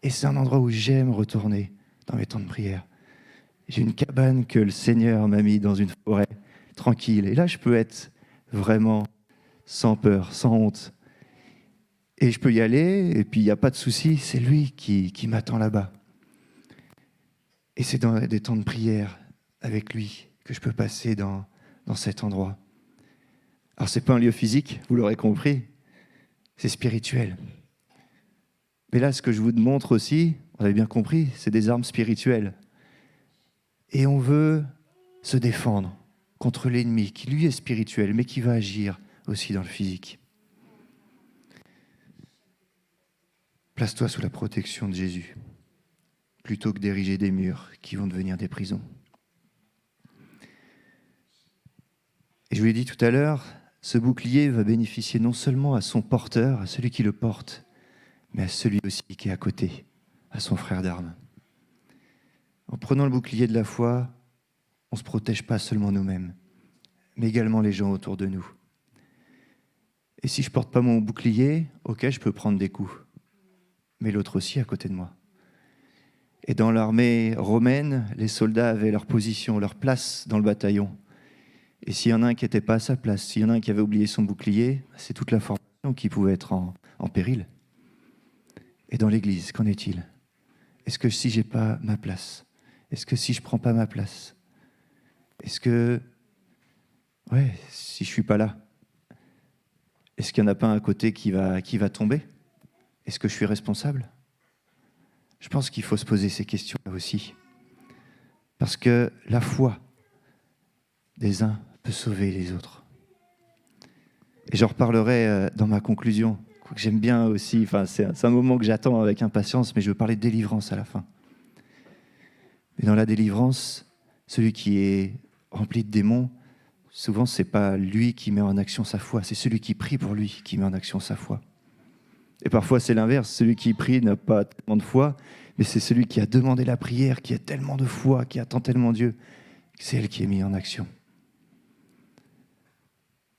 Et c'est un endroit où j'aime retourner dans mes temps de prière. J'ai une cabane que le Seigneur m'a mis dans une forêt tranquille. Et là, je peux être vraiment sans peur, sans honte. Et je peux y aller, et puis il n'y a pas de souci, c'est lui qui m'attend là-bas. Et c'est dans des temps de prière avec lui que je peux passer dans cet endroit. Alors, ce n'est pas un lieu physique, vous l'aurez compris, c'est spirituel. Mais là, ce que je vous montre aussi, on avait bien compris, c'est des armes spirituelles. Et on veut se défendre contre l'ennemi, qui lui est spirituel, mais qui va agir aussi dans le physique. Place-toi sous la protection de Jésus, plutôt que d'ériger des murs qui vont devenir des prisons. Et je vous l'ai dit tout à l'heure, ce bouclier va bénéficier non seulement à son porteur, à celui qui le porte, mais à celui aussi qui est à côté, à son frère d'armes. En prenant le bouclier de la foi, on ne se protège pas seulement nous-mêmes, mais également les gens autour de nous. Et si je ne porte pas mon bouclier, ok, je peux prendre des coups, mais l'autre aussi à côté de moi. Et dans l'armée romaine, les soldats avaient leur position, leur place dans le bataillon. Et s'il y en a un qui n'était pas à sa place, s'il y en a un qui avait oublié son bouclier, c'est toute la formation qui pouvait être en péril. Et dans l'Église, qu'en est-il? Est-ce que si je n'ai pas ma place? Est-ce que si je ne prends pas ma place? Est-ce que, si je ne suis pas là, est-ce qu'il n'y en a pas un à côté qui va tomber? Est-ce que je suis responsable? Je pense qu'il faut se poser ces questions-là aussi. Parce que la foi des uns peut sauver les autres. Et j'en reparlerai dans ma conclusion, que j'aime bien aussi, c'est un moment que j'attends avec impatience, mais je veux parler de délivrance à la fin. Mais dans la délivrance, celui qui est rempli de démons, souvent c'est pas lui qui met en action sa foi, c'est celui qui prie pour lui qui met en action sa foi. Et parfois c'est l'inverse, celui qui prie n'a pas tellement de foi, mais c'est celui qui a demandé la prière, qui a tellement de foi, qui attend tellement Dieu, C'est elle qui est mise en action.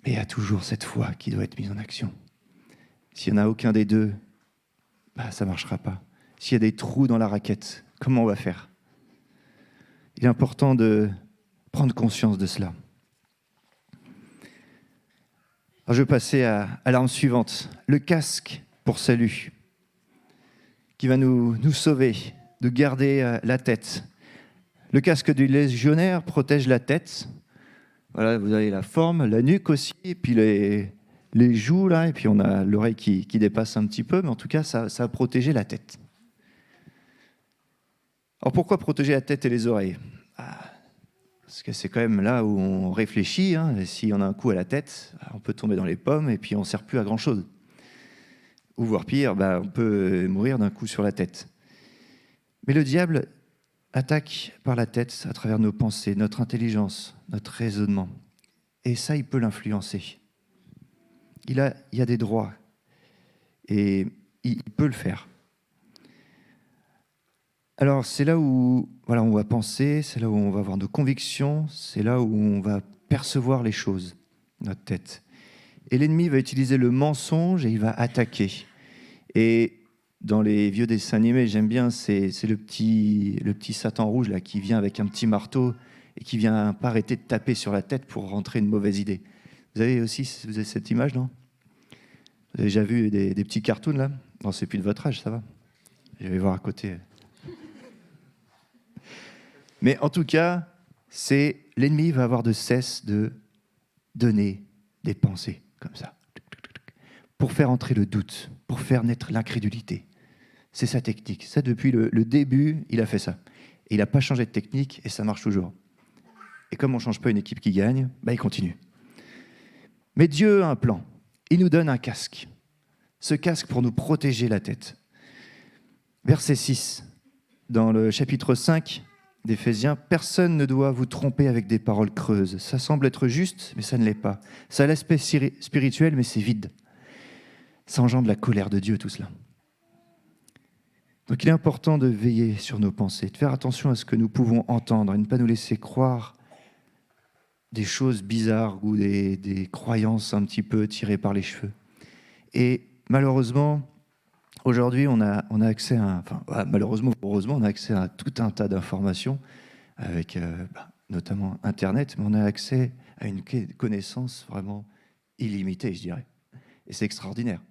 Mais il y a toujours cette foi qui doit être mise en action. S'il n'y en a aucun des deux, ça ne marchera pas. S'il y a des trous dans la raquette, comment on va faire? Il est important de prendre conscience de cela. Alors je vais passer à l'arme suivante, le casque pour salut, qui va nous sauver, de garder la tête. Le casque du légionnaire protège la tête. Voilà, vous avez la forme, la nuque aussi, et puis les joues, là, et puis on a l'oreille qui dépasse un petit peu, mais en tout cas, ça va protéger la tête. Alors pourquoi protéger la tête et les oreilles? Parce que c'est quand même là où on réfléchit. Et si on a un coup à la tête, on peut tomber dans les pommes et puis on ne sert plus à grand-chose. Ou voire pire, on peut mourir d'un coup sur la tête. Mais le diable attaque par la tête à travers nos pensées, notre intelligence, notre raisonnement. Et ça, il peut l'influencer. Il y a des droits et il peut le faire. Alors, c'est là où on va penser, c'est là où on va avoir nos convictions, c'est là où on va percevoir les choses, notre tête. Et l'ennemi va utiliser le mensonge et il va attaquer. Et dans les vieux dessins animés, j'aime bien, c'est le petit Satan rouge là, qui vient avec un petit marteau et qui vient pas arrêter de taper sur la tête pour rentrer une mauvaise idée. Vous avez cette image, non? Vous avez déjà vu des petits cartoons là? Non, c'est plus de votre âge, ça va. Je vais voir à côté. Mais en tout cas, l'ennemi va avoir de cesse de donner des pensées comme ça, pour faire entrer le doute, pour faire naître l'incrédulité. C'est sa technique. Ça, depuis le début, il a fait ça. Et il n'a pas changé de technique et ça marche toujours. Et comme on ne change pas une équipe qui gagne, il continue. Mais Dieu a un plan. Il nous donne un casque. Ce casque pour nous protéger la tête. Verset 6, dans le chapitre 5 d'Éphésiens, « Personne ne doit vous tromper avec des paroles creuses. Ça semble être juste, mais ça ne l'est pas. Ça a l'aspect spirituel, mais c'est vide. Ça engendre la colère de Dieu, tout cela. » Donc il est important de veiller sur nos pensées, de faire attention à ce que nous pouvons entendre et ne pas nous laisser croire des choses bizarres ou des croyances un petit peu tirées par les cheveux. Et malheureusement, aujourd'hui, on a accès malheureusement, heureusement, on a accès à tout un tas d'informations avec notamment Internet, mais on a accès à une connaissance vraiment illimitée, je dirais. Et c'est extraordinaire.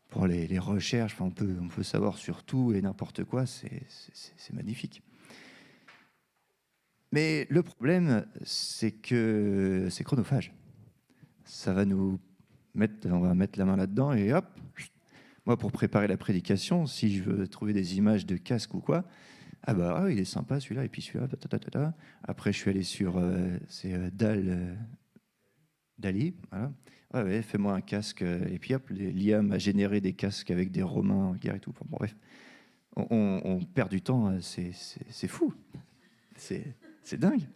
Pour les recherches, on peut savoir sur tout et n'importe quoi, c'est magnifique. Mais le problème, c'est que c'est chronophage. On va mettre la main là-dedans et hop. Moi, pour préparer la prédication, si je veux trouver des images de casque ou quoi, il est sympa celui-là, et puis celui-là, Après, je suis allé sur Dali, voilà. Ouais, fais-moi un casque, et puis hop, l'IA m'a généré des casques avec des Romains en guerre et tout. Bon, bref, on perd du temps, c'est fou, c'est dingue.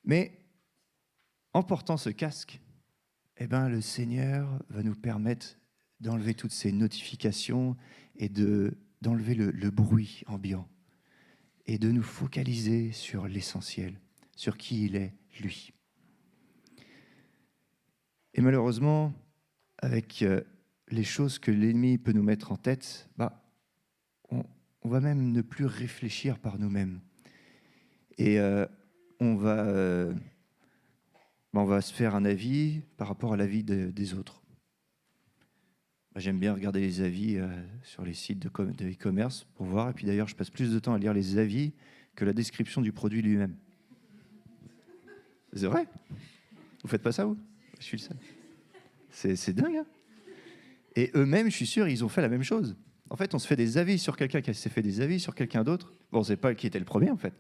Mais en portant ce casque, le Seigneur va nous permettre d'enlever toutes ces notifications et d'enlever le bruit ambiant et de nous focaliser sur l'essentiel, sur qui il est, lui. Et malheureusement, avec les choses que l'ennemi peut nous mettre en tête, on va même ne plus réfléchir par nous-mêmes. Et on va se faire un avis par rapport à l'avis des autres. J'aime bien regarder les avis sur les sites de e-commerce pour voir. Et puis d'ailleurs, je passe plus de temps à lire les avis que la description du produit lui-même. C'est vrai? Vous faites pas ça, vous? Je suis le seul. C'est dingue, hein? Et eux-mêmes, je suis sûr, ils ont fait la même chose. En fait, on se fait des avis sur quelqu'un qui s'est fait des avis sur quelqu'un d'autre. Bon, on ne sait pas qui était le premier, en fait.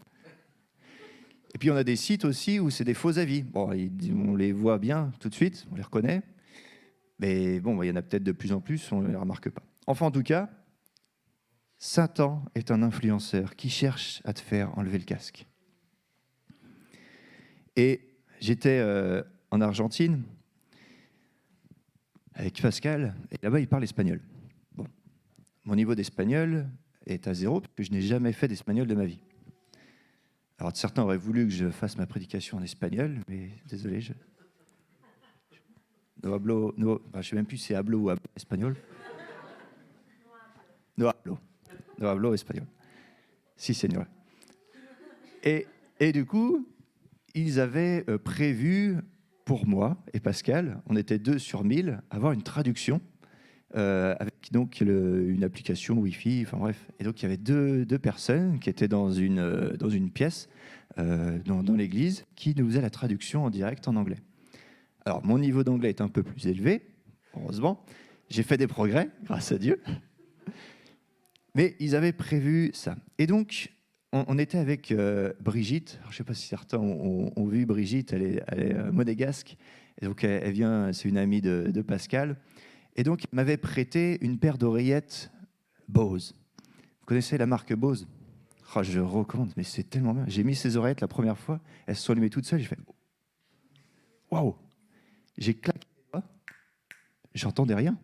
Et puis, on a des sites aussi où c'est des faux avis. Bon, on les voit bien tout de suite, on les reconnaît. Mais bon, il y en a peut-être de plus en plus, on ne les remarque pas. Enfin, en tout cas, Satan est un influenceur qui cherche à te faire enlever le casque. Et j'étais en Argentine avec Pascal, et là-bas, il parle espagnol. Bon, mon niveau d'espagnol est à 0, parce que je n'ai jamais fait d'espagnol de ma vie. Alors certains auraient voulu que je fasse ma prédication en espagnol, mais désolé, no hablo, no, enfin, je ne sais même plus si c'est hablo ou hablo espagnol. No hablo espagnol. Si, Seigneur. Et du coup, ils avaient prévu pour moi et Pascal, on était 2 sur 1000, avoir une traduction avec donc une application Wi-Fi, enfin bref. Et donc il y avait deux personnes qui étaient dans une pièce dans l'église qui nous faisaient la traduction en direct en anglais. Alors mon niveau d'anglais est un peu plus élevé, heureusement. J'ai fait des progrès, grâce à Dieu. Mais ils avaient prévu ça. Et donc, on était avec Brigitte. Alors, je ne sais pas si certains ont vu Brigitte, elle est monégasque. Et donc, elle vient, c'est une amie de Pascal. Et donc, elle m'avait prêté une paire d'oreillettes Bose. Vous connaissez la marque Bose? Oh, je recommande, mais c'est tellement bien. J'ai mis ces oreillettes la première fois, elles se sont allumées toutes seules. J'ai fait waouh! J'ai claqué les doigts, j'entendais rien.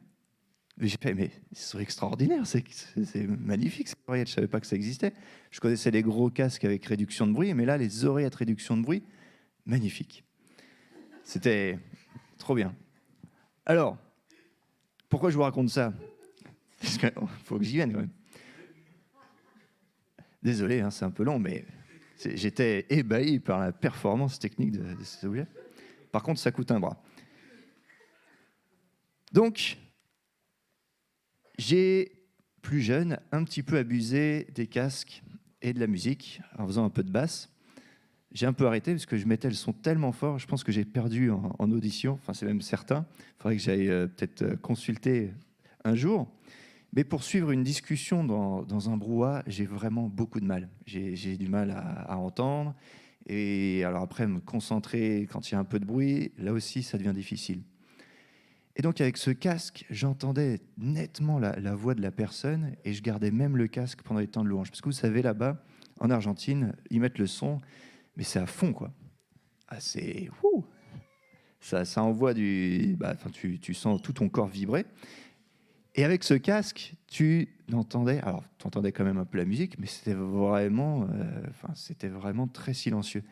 Mais j'ai fait, mais c'est extraordinaire, c'est magnifique ces oreillettes, je ne savais pas que ça existait. Je connaissais les gros casques avec réduction de bruit, mais là, les oreillettes réduction de bruit, magnifique. C'était trop bien. Alors, pourquoi je vous raconte ça? Parce qu'il faut que j'y vienne quand même. Désolé, hein, c'est un peu long, mais j'étais ébahi par la performance technique de ces objets. Par contre, ça coûte un bras. Donc, j'ai, plus jeune, un petit peu abusé des casques et de la musique en faisant un peu de basse. J'ai un peu arrêté parce que je mettais le son tellement fort, je pense que j'ai perdu en audition, enfin c'est même certain. Il faudrait que j'aille peut-être consulter un jour. Mais pour suivre une discussion dans un brouhaha, j'ai vraiment beaucoup de mal. J'ai du mal à entendre. Et alors après, me concentrer quand il y a un peu de bruit, là aussi, ça devient difficile. Et donc, avec ce casque, j'entendais nettement la voix de la personne et je gardais même le casque pendant les temps de louange. Parce que vous savez, là-bas, en Argentine, ils mettent le son, mais c'est à fond, quoi. Ah, c'est... Ça envoie du... tu sens tout ton corps vibrer. Et avec ce casque, tu entendais quand même un peu la musique, mais c'était vraiment très silencieux.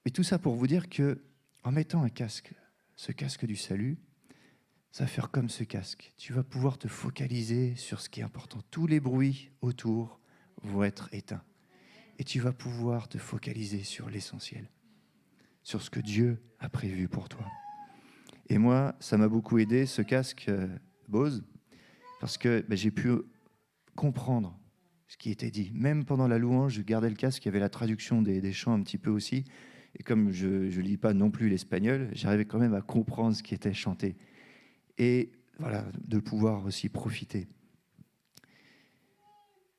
Et tout ça pour vous dire que, en mettant un casque, ce casque du salut, ça va faire comme ce casque. Tu vas pouvoir te focaliser sur ce qui est important. Tous les bruits autour vont être éteints. Et tu vas pouvoir te focaliser sur l'essentiel, sur ce que Dieu a prévu pour toi. Et moi, ça m'a beaucoup aidé, ce casque Bose, parce que j'ai pu comprendre ce qui était dit. Même pendant la louange, je gardais le casque, il y avait la traduction des chants un petit peu aussi. Et comme je ne lis pas non plus l'espagnol, j'arrivais quand même à comprendre ce qui était chanté. Et voilà, de pouvoir aussi profiter.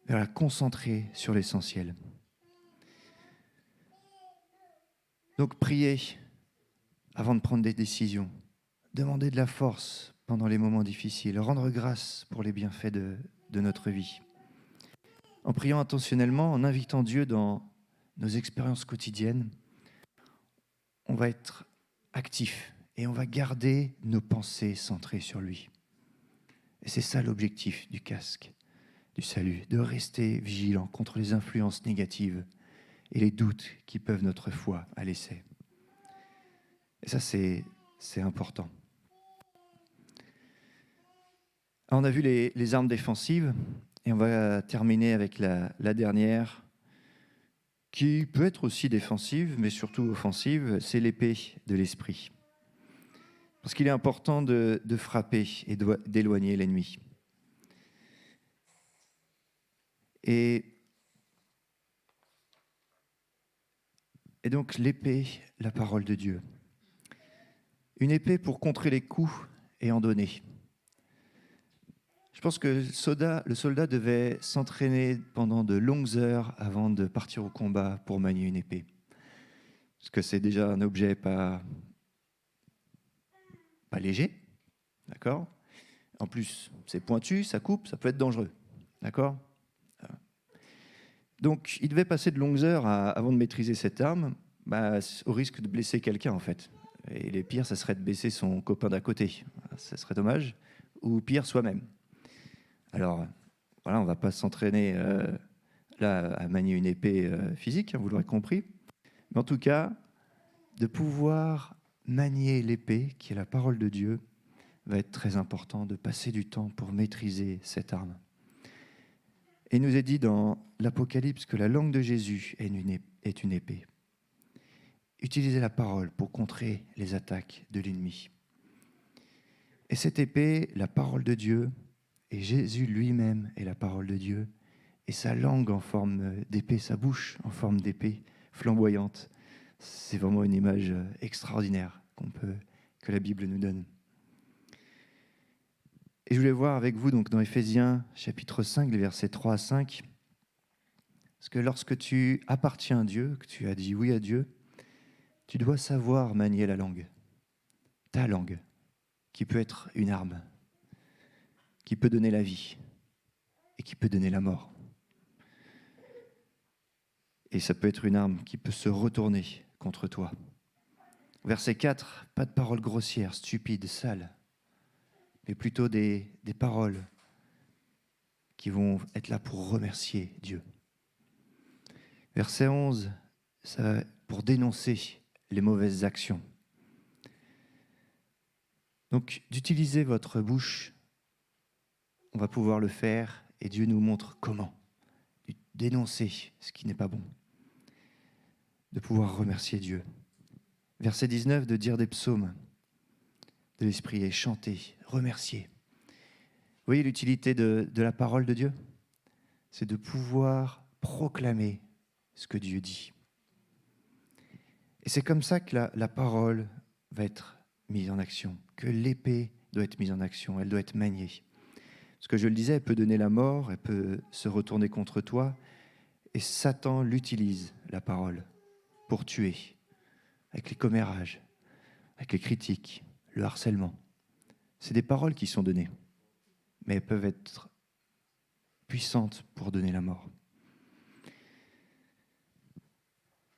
Voilà, concentrer sur l'essentiel. Donc, prier avant de prendre des décisions. Demander de la force pendant les moments difficiles. Rendre grâce pour les bienfaits de notre vie. En priant intentionnellement, en invitant Dieu dans nos expériences quotidiennes, on va être actif et on va garder nos pensées centrées sur lui. Et c'est ça l'objectif du casque, du salut, de rester vigilant contre les influences négatives et les doutes qui peuvent notre foi à l'essai. Et ça, c'est important. Alors, on a vu les armes défensives et on va terminer avec la dernière, qui peut être aussi défensive, mais surtout offensive, c'est l'épée de l'esprit. Parce qu'il est important de frapper et d'éloigner l'ennemi. Et donc l'épée, la parole de Dieu. Une épée pour contrer les coups et en donner. Je pense que le soldat devait s'entraîner pendant de longues heures avant de partir au combat pour manier une épée. Parce que c'est déjà un objet pas léger, d'accord? En plus, c'est pointu, ça coupe, ça peut être dangereux, d'accord? Donc, il devait passer de longues heures avant de maîtriser cette arme, au risque de blesser quelqu'un, en fait. Et le pire, ça serait de blesser son copain d'à côté. Ça serait dommage. Ou pire, soi-même. Alors, voilà, on ne va pas s'entraîner là à manier une épée physique, vous l'aurez compris. Mais en tout cas, de pouvoir manier l'épée, qui est la parole de Dieu, va être très important, de passer du temps pour maîtriser cette arme. Et il nous est dit dans l'Apocalypse que la langue de Jésus est une épée. Utilisez la parole pour contrer les attaques de l'ennemi. Et cette épée, la parole de Dieu, et Jésus lui-même est la parole de Dieu, et sa langue en forme d'épée, sa bouche en forme d'épée flamboyante. C'est vraiment une image extraordinaire que la Bible nous donne. Et je voulais voir avec vous donc dans Éphésiens chapitre 5, les versets 3 à 5, parce que lorsque tu appartiens à Dieu, que tu as dit oui à Dieu, tu dois savoir manier la langue, ta langue, qui peut être une arme, qui peut donner la vie et qui peut donner la mort. Et ça peut être une arme qui peut se retourner contre toi. Verset 4, pas de paroles grossières, stupides, sales, mais plutôt des paroles qui vont être là pour remercier Dieu. Verset 11, ça, pour dénoncer les mauvaises actions. Donc, d'utiliser votre bouche, on va pouvoir le faire et Dieu nous montre comment. Dénoncer ce qui n'est pas bon. De pouvoir remercier Dieu. Verset 19, de dire des psaumes de l'esprit et chanter, remercier. Vous voyez l'utilité de la parole de Dieu ? C'est de pouvoir proclamer ce que Dieu dit. Et c'est comme ça que la parole va être mise en action, que l'épée doit être mise en action, elle doit être maniée. Parce que je le disais, elle peut donner la mort, elle peut se retourner contre toi, et Satan l'utilise, la parole, pour tuer, avec les commérages, avec les critiques, le harcèlement. C'est des paroles qui sont données, mais elles peuvent être puissantes pour donner la mort.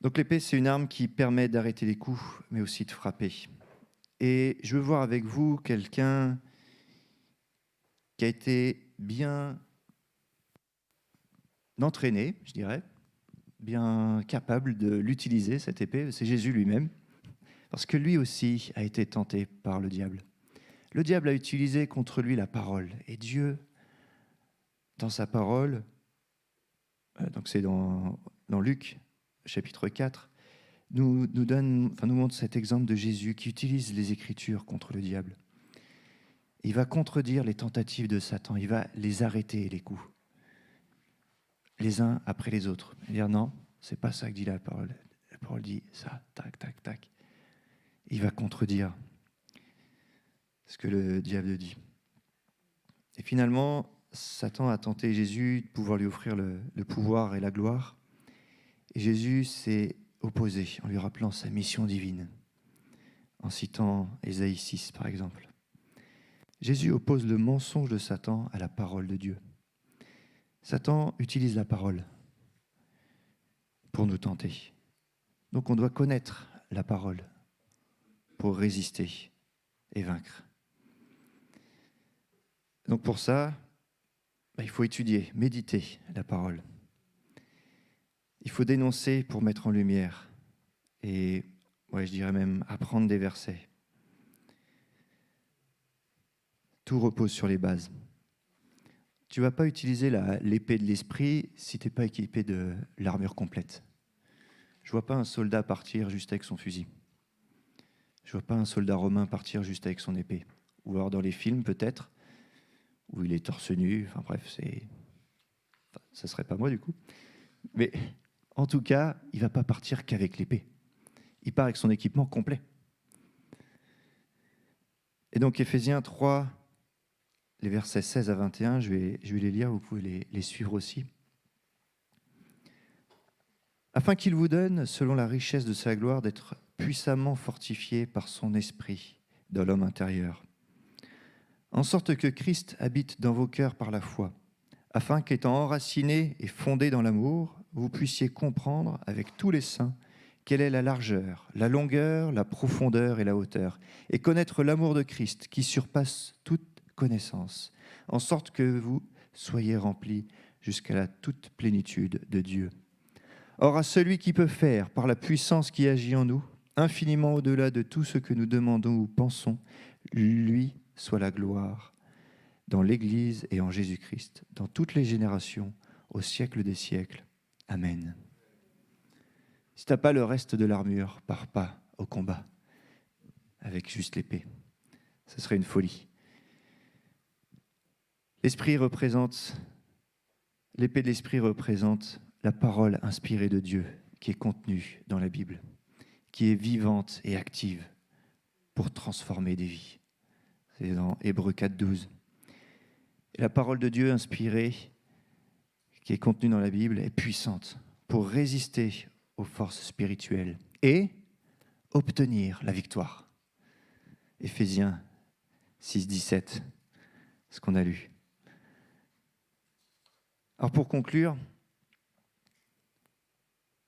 Donc l'épée, c'est une arme qui permet d'arrêter les coups, mais aussi de frapper. Et je veux voir avec vous quelqu'un qui a été bien entraîné, je dirais, bien capable de l'utiliser, cette épée, c'est Jésus lui-même, parce que lui aussi a été tenté par le diable. Le diable a utilisé contre lui la parole, et Dieu, dans sa parole, donc c'est dans Luc, chapitre 4, nous montre cet exemple de Jésus qui utilise les Écritures contre le diable. Il va contredire les tentatives de Satan, il va les arrêter, les coups, les uns après les autres. Il va dire non, c'est pas ça que dit la parole. La parole dit ça, tac, tac, tac. Il va contredire ce que le diable dit. Et finalement, Satan a tenté Jésus de pouvoir lui offrir le pouvoir et la gloire. Et Jésus s'est opposé en lui rappelant sa mission divine, en citant Ésaïe 6 par exemple. Jésus oppose le mensonge de Satan à la parole de Dieu. Satan utilise la parole pour nous tenter. Donc on doit connaître la parole pour résister et vaincre. Donc pour ça, il faut étudier, méditer la parole. Il faut dénoncer pour mettre en lumière et, je dirais même, apprendre des versets. Tout repose sur les bases. Tu ne vas pas utiliser l'épée de l'esprit si tu n'es pas équipé de l'armure complète. Je ne vois pas un soldat partir juste avec son fusil. Je ne vois pas un soldat romain partir juste avec son épée. Ou alors dans les films peut-être, où il est torse nu. Enfin bref, ça ne serait pas moi du coup. Mais en tout cas, il ne va pas partir qu'avec l'épée. Il part avec son équipement complet. Et donc Éphésiens 3, les versets 16 à 21, je vais les lire, vous pouvez les suivre aussi. Afin qu'il vous donne, selon la richesse de sa gloire, d'être puissamment fortifié par son esprit dans l'homme intérieur, en sorte que Christ habite dans vos cœurs par la foi, afin qu'étant enracinés et fondés dans l'amour, vous puissiez comprendre avec tous les saints quelle est la largeur, la longueur, la profondeur et la hauteur, et connaître l'amour de Christ qui surpasse toute connaissance, en sorte que vous soyez remplis jusqu'à la toute plénitude de Dieu. Or, à celui qui peut faire, par la puissance qui agit en nous, infiniment au-delà de tout ce que nous demandons ou pensons, lui soit la gloire dans l'Église et en Jésus-Christ, dans toutes les générations, au siècle des siècles. Amen. Si tu n'as pas le reste de l'armure, pars pas au combat avec juste l'épée. Ce serait une folie. L'épée de l'Esprit représente la parole inspirée de Dieu qui est contenue dans la Bible, qui est vivante et active pour transformer des vies. C'est dans Hébreux 4:12. Et la parole de Dieu inspirée, qui est contenue dans la Bible, est puissante pour résister aux forces spirituelles et obtenir la victoire. Éphésiens 6:17, ce qu'on a lu. Alors pour conclure,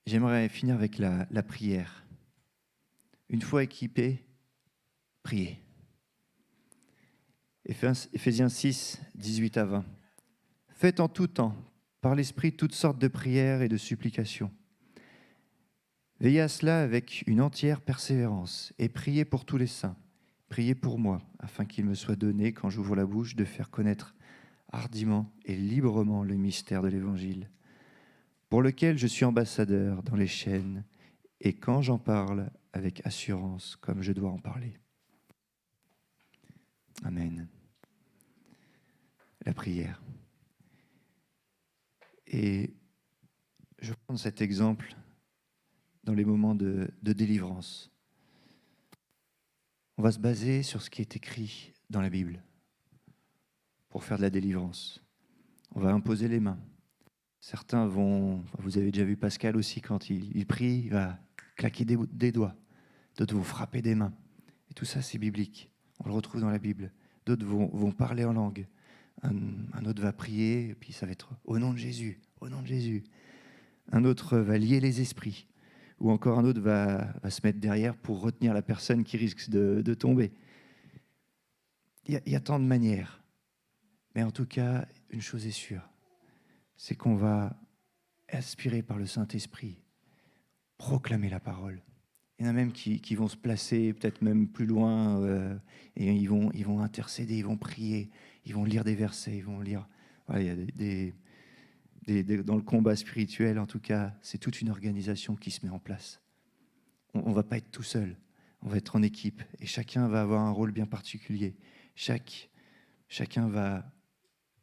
j'aimerais finir avec la prière. Une fois équipé, priez. Éphésiens 6, 18 à 20. Faites en tout temps, par l'Esprit, toutes sortes de prières et de supplications. Veillez à cela avec une entière persévérance et priez pour tous les saints. Priez pour moi, afin qu'il me soit donné, quand j'ouvre la bouche, de faire connaître hardiment et librement le mystère de l'Évangile, pour lequel je suis ambassadeur dans les chaînes, et quand j'en parle avec assurance, comme je dois en parler. Amen. La prière. Et je prends cet exemple dans les moments de délivrance. On va se baser sur ce qui est écrit dans la Bible pour faire de la délivrance. On va imposer les mains. Certains vont, vous avez déjà vu Pascal aussi, quand il prie, il va claquer des doigts. D'autres vont frapper des mains. Et tout ça, c'est biblique. On le retrouve dans la Bible. D'autres vont parler en langue. Un autre va prier, et puis ça va être « Au nom de Jésus, au nom de Jésus ». Un autre va lier les esprits. Ou encore un autre va se mettre derrière pour retenir la personne qui risque de tomber. Il y a tant de manières. Mais en tout cas, une chose est sûre, c'est qu'on va, aspiré par le Saint-Esprit, proclamer la parole. Il y en a même qui vont se placer peut-être même plus loin et ils vont intercéder, ils vont prier, ils vont lire des versets, ils vont lire... Voilà, il y a dans le combat spirituel, en tout cas, c'est toute une organisation qui se met en place. On ne va pas être tout seul, on va être en équipe et chacun va avoir un rôle bien particulier. Chacun va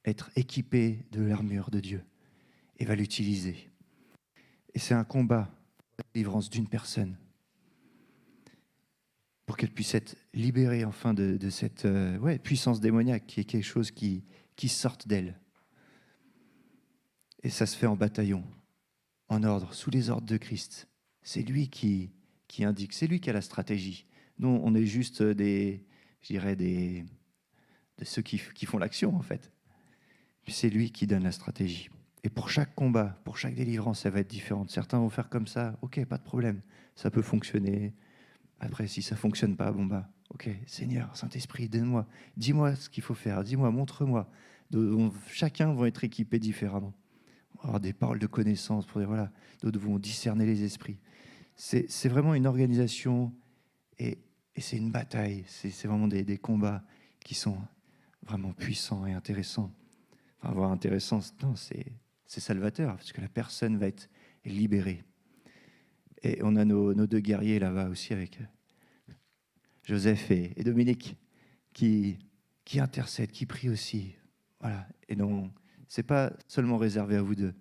être équipé de l'armure de Dieu et va l'utiliser. Et c'est un combat pour la délivrance d'une personne, pour qu'elle puisse être libérée enfin de cette puissance démoniaque qui est quelque chose qui sorte d'elle. Et ça se fait en bataillon, en ordre, sous les ordres de Christ. C'est lui qui indique, c'est lui qui a la stratégie. Nous, on est juste de ceux qui font l'action, en fait. Puis c'est lui qui donne la stratégie. Et pour chaque combat, pour chaque délivrance, ça va être différent. Certains vont faire comme ça, ok, pas de problème, ça peut fonctionner. Après, si ça ne fonctionne pas, ok, Seigneur, Saint-Esprit, donne-moi, dis-moi ce qu'il faut faire, dis-moi, montre-moi. Chacun va être équipé différemment. On va avoir des paroles de connaissance pour dire, voilà, d'autres vont discerner les esprits. C'est vraiment une organisation et c'est une bataille. C'est vraiment des combats qui sont vraiment puissants et intéressants. Enfin, voire intéressant, non, c'est salvateur, parce que la personne va être libérée. Et on a nos deux guerriers là-bas aussi, avec Joseph et Dominique, qui intercèdent, qui prient aussi. Voilà. Et donc, ce n'est pas seulement réservé à vous deux,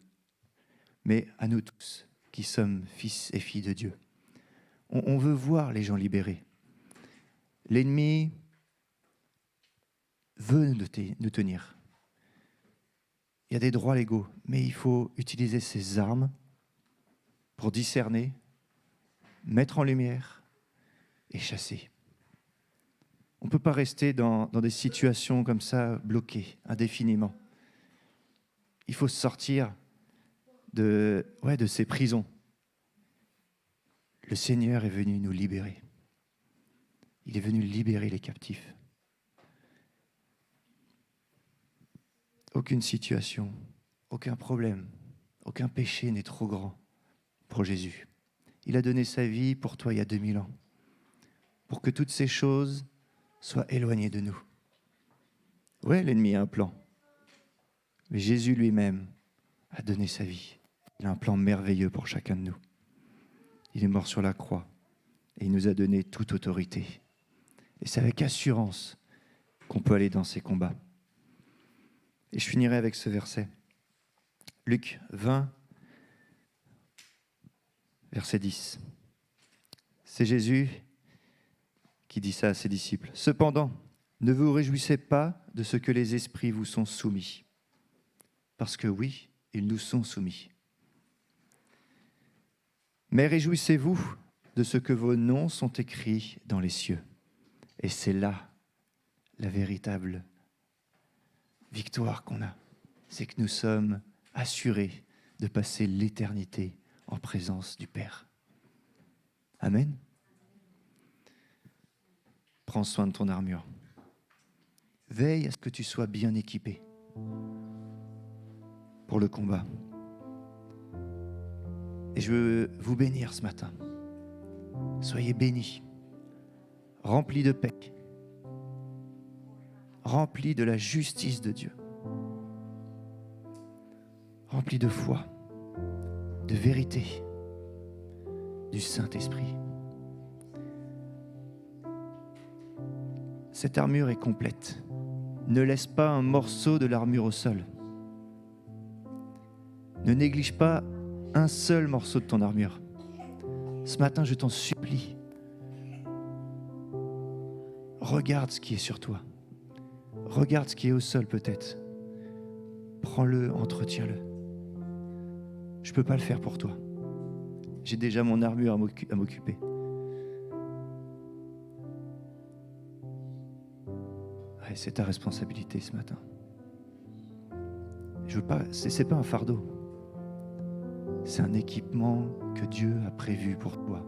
mais à nous tous, qui sommes fils et filles de Dieu. On veut voir les gens libérés. L'ennemi veut nous tenir. Il y a des droits légaux, mais il faut utiliser ces armes pour discerner, mettre en lumière et chasser. On ne peut pas rester dans des situations comme ça, bloquées indéfiniment. Il faut sortir de ces prisons. Le Seigneur est venu nous libérer. Il est venu libérer les captifs. Aucune situation, aucun problème, aucun péché n'est trop grand pour Jésus. Il a donné sa vie pour toi il y a 2000 ans, pour que toutes ces choses soient éloignées de nous. Ouais, l'ennemi a un plan, mais Jésus lui-même a donné sa vie. Il a un plan merveilleux pour chacun de nous. Il est mort sur la croix et il nous a donné toute autorité. Et c'est avec assurance qu'on peut aller dans ces combats. Et je finirai avec ce verset. Luc 20, verset 10. C'est Jésus qui dit ça à ses disciples. « Cependant, ne vous réjouissez pas de ce que les esprits vous sont soumis. » Parce que oui, ils nous sont soumis. « Mais réjouissez-vous de ce que vos noms sont écrits dans les cieux. » Et c'est là la véritable victoire qu'on a. C'est que nous sommes assurés de passer l'éternité en présence du Père. Amen. Prends soin de ton armure. Veille à ce que tu sois bien équipé pour le combat. Et je veux vous bénir ce matin. Soyez bénis, remplis de paix, remplis de la justice de Dieu, remplis de foi, de vérité, du Saint-Esprit. Cette armure est complète. Ne laisse pas un morceau de l'armure au sol. Ne néglige pas un seul morceau de ton armure. Ce matin, je t'en supplie. Regarde ce qui est sur toi. Regarde ce qui est au sol peut-être. Prends-le, entretiens-le. Je ne peux pas le faire pour toi. J'ai déjà mon armure à m'occuper. Ouais, c'est ta responsabilité ce matin. Je veux pas, c'est pas un fardeau. C'est un équipement que Dieu a prévu pour toi.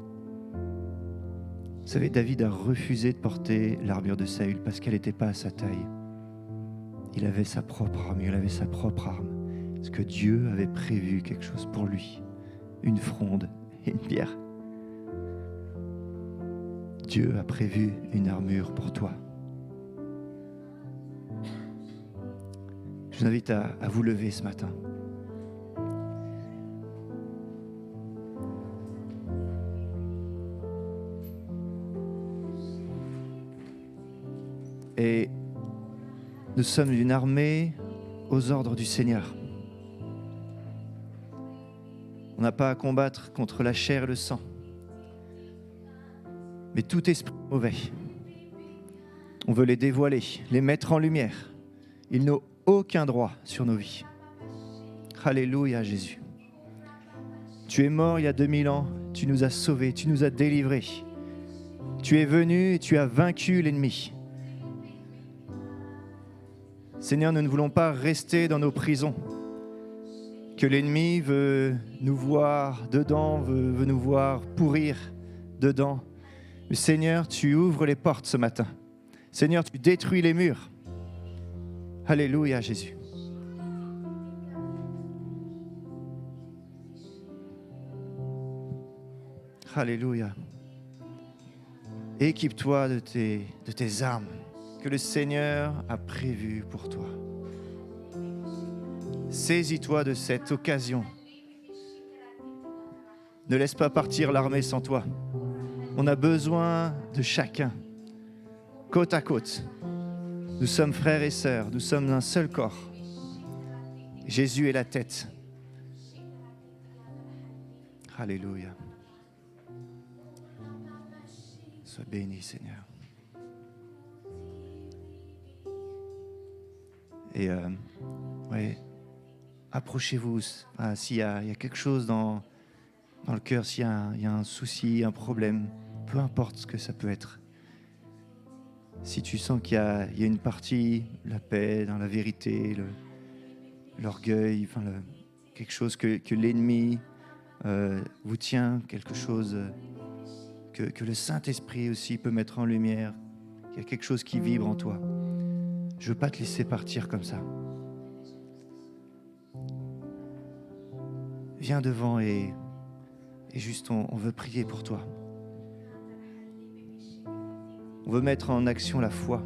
Vous savez, David a refusé de porter l'armure de Saül parce qu'elle n'était pas à sa taille. Il avait sa propre armure, il avait sa propre arme. Parce que Dieu avait prévu quelque chose pour lui. Une fronde et une pierre. Dieu a prévu une armure pour toi. Je vous invite à vous lever ce matin. Et nous sommes une armée aux ordres du Seigneur. On n'a pas à combattre contre la chair et le sang. Mais tout esprit mauvais, on veut les dévoiler, les mettre en lumière. Ils n'ont aucun droit sur nos vies. Alléluia, Jésus. Tu es mort il y a 2000 ans, tu nous as sauvés, tu nous as délivrés. Tu es venu et tu as vaincu l'ennemi. Seigneur, nous ne voulons pas rester dans nos prisons. Que l'ennemi veut nous voir dedans, veut nous voir pourrir dedans. Mais Seigneur, tu ouvres les portes ce matin. Seigneur, tu détruis les murs. Alléluia, Jésus. Alléluia. Équipe-toi de tes armes que le Seigneur a prévues pour toi. Saisis-toi de cette occasion. Ne laisse pas partir l'armée sans toi. On a besoin de chacun, côte à côte. Nous sommes frères et sœurs, nous sommes un seul corps. Jésus est la tête. Alléluia. Sois béni, Seigneur. Et approchez-vous. S'il y a quelque chose dans le cœur, s'il y a un souci, un problème, peu importe ce que ça peut être. Si tu sens qu'il y a une partie, la paix, dans la vérité, l'orgueil, quelque chose que l'ennemi vous tient, quelque chose que le Saint-Esprit aussi peut mettre en lumière, qu'il y a quelque chose qui vibre en toi. Je ne veux pas te laisser partir comme ça. viens devant et juste on veut prier pour toi. On veut mettre en action la foi.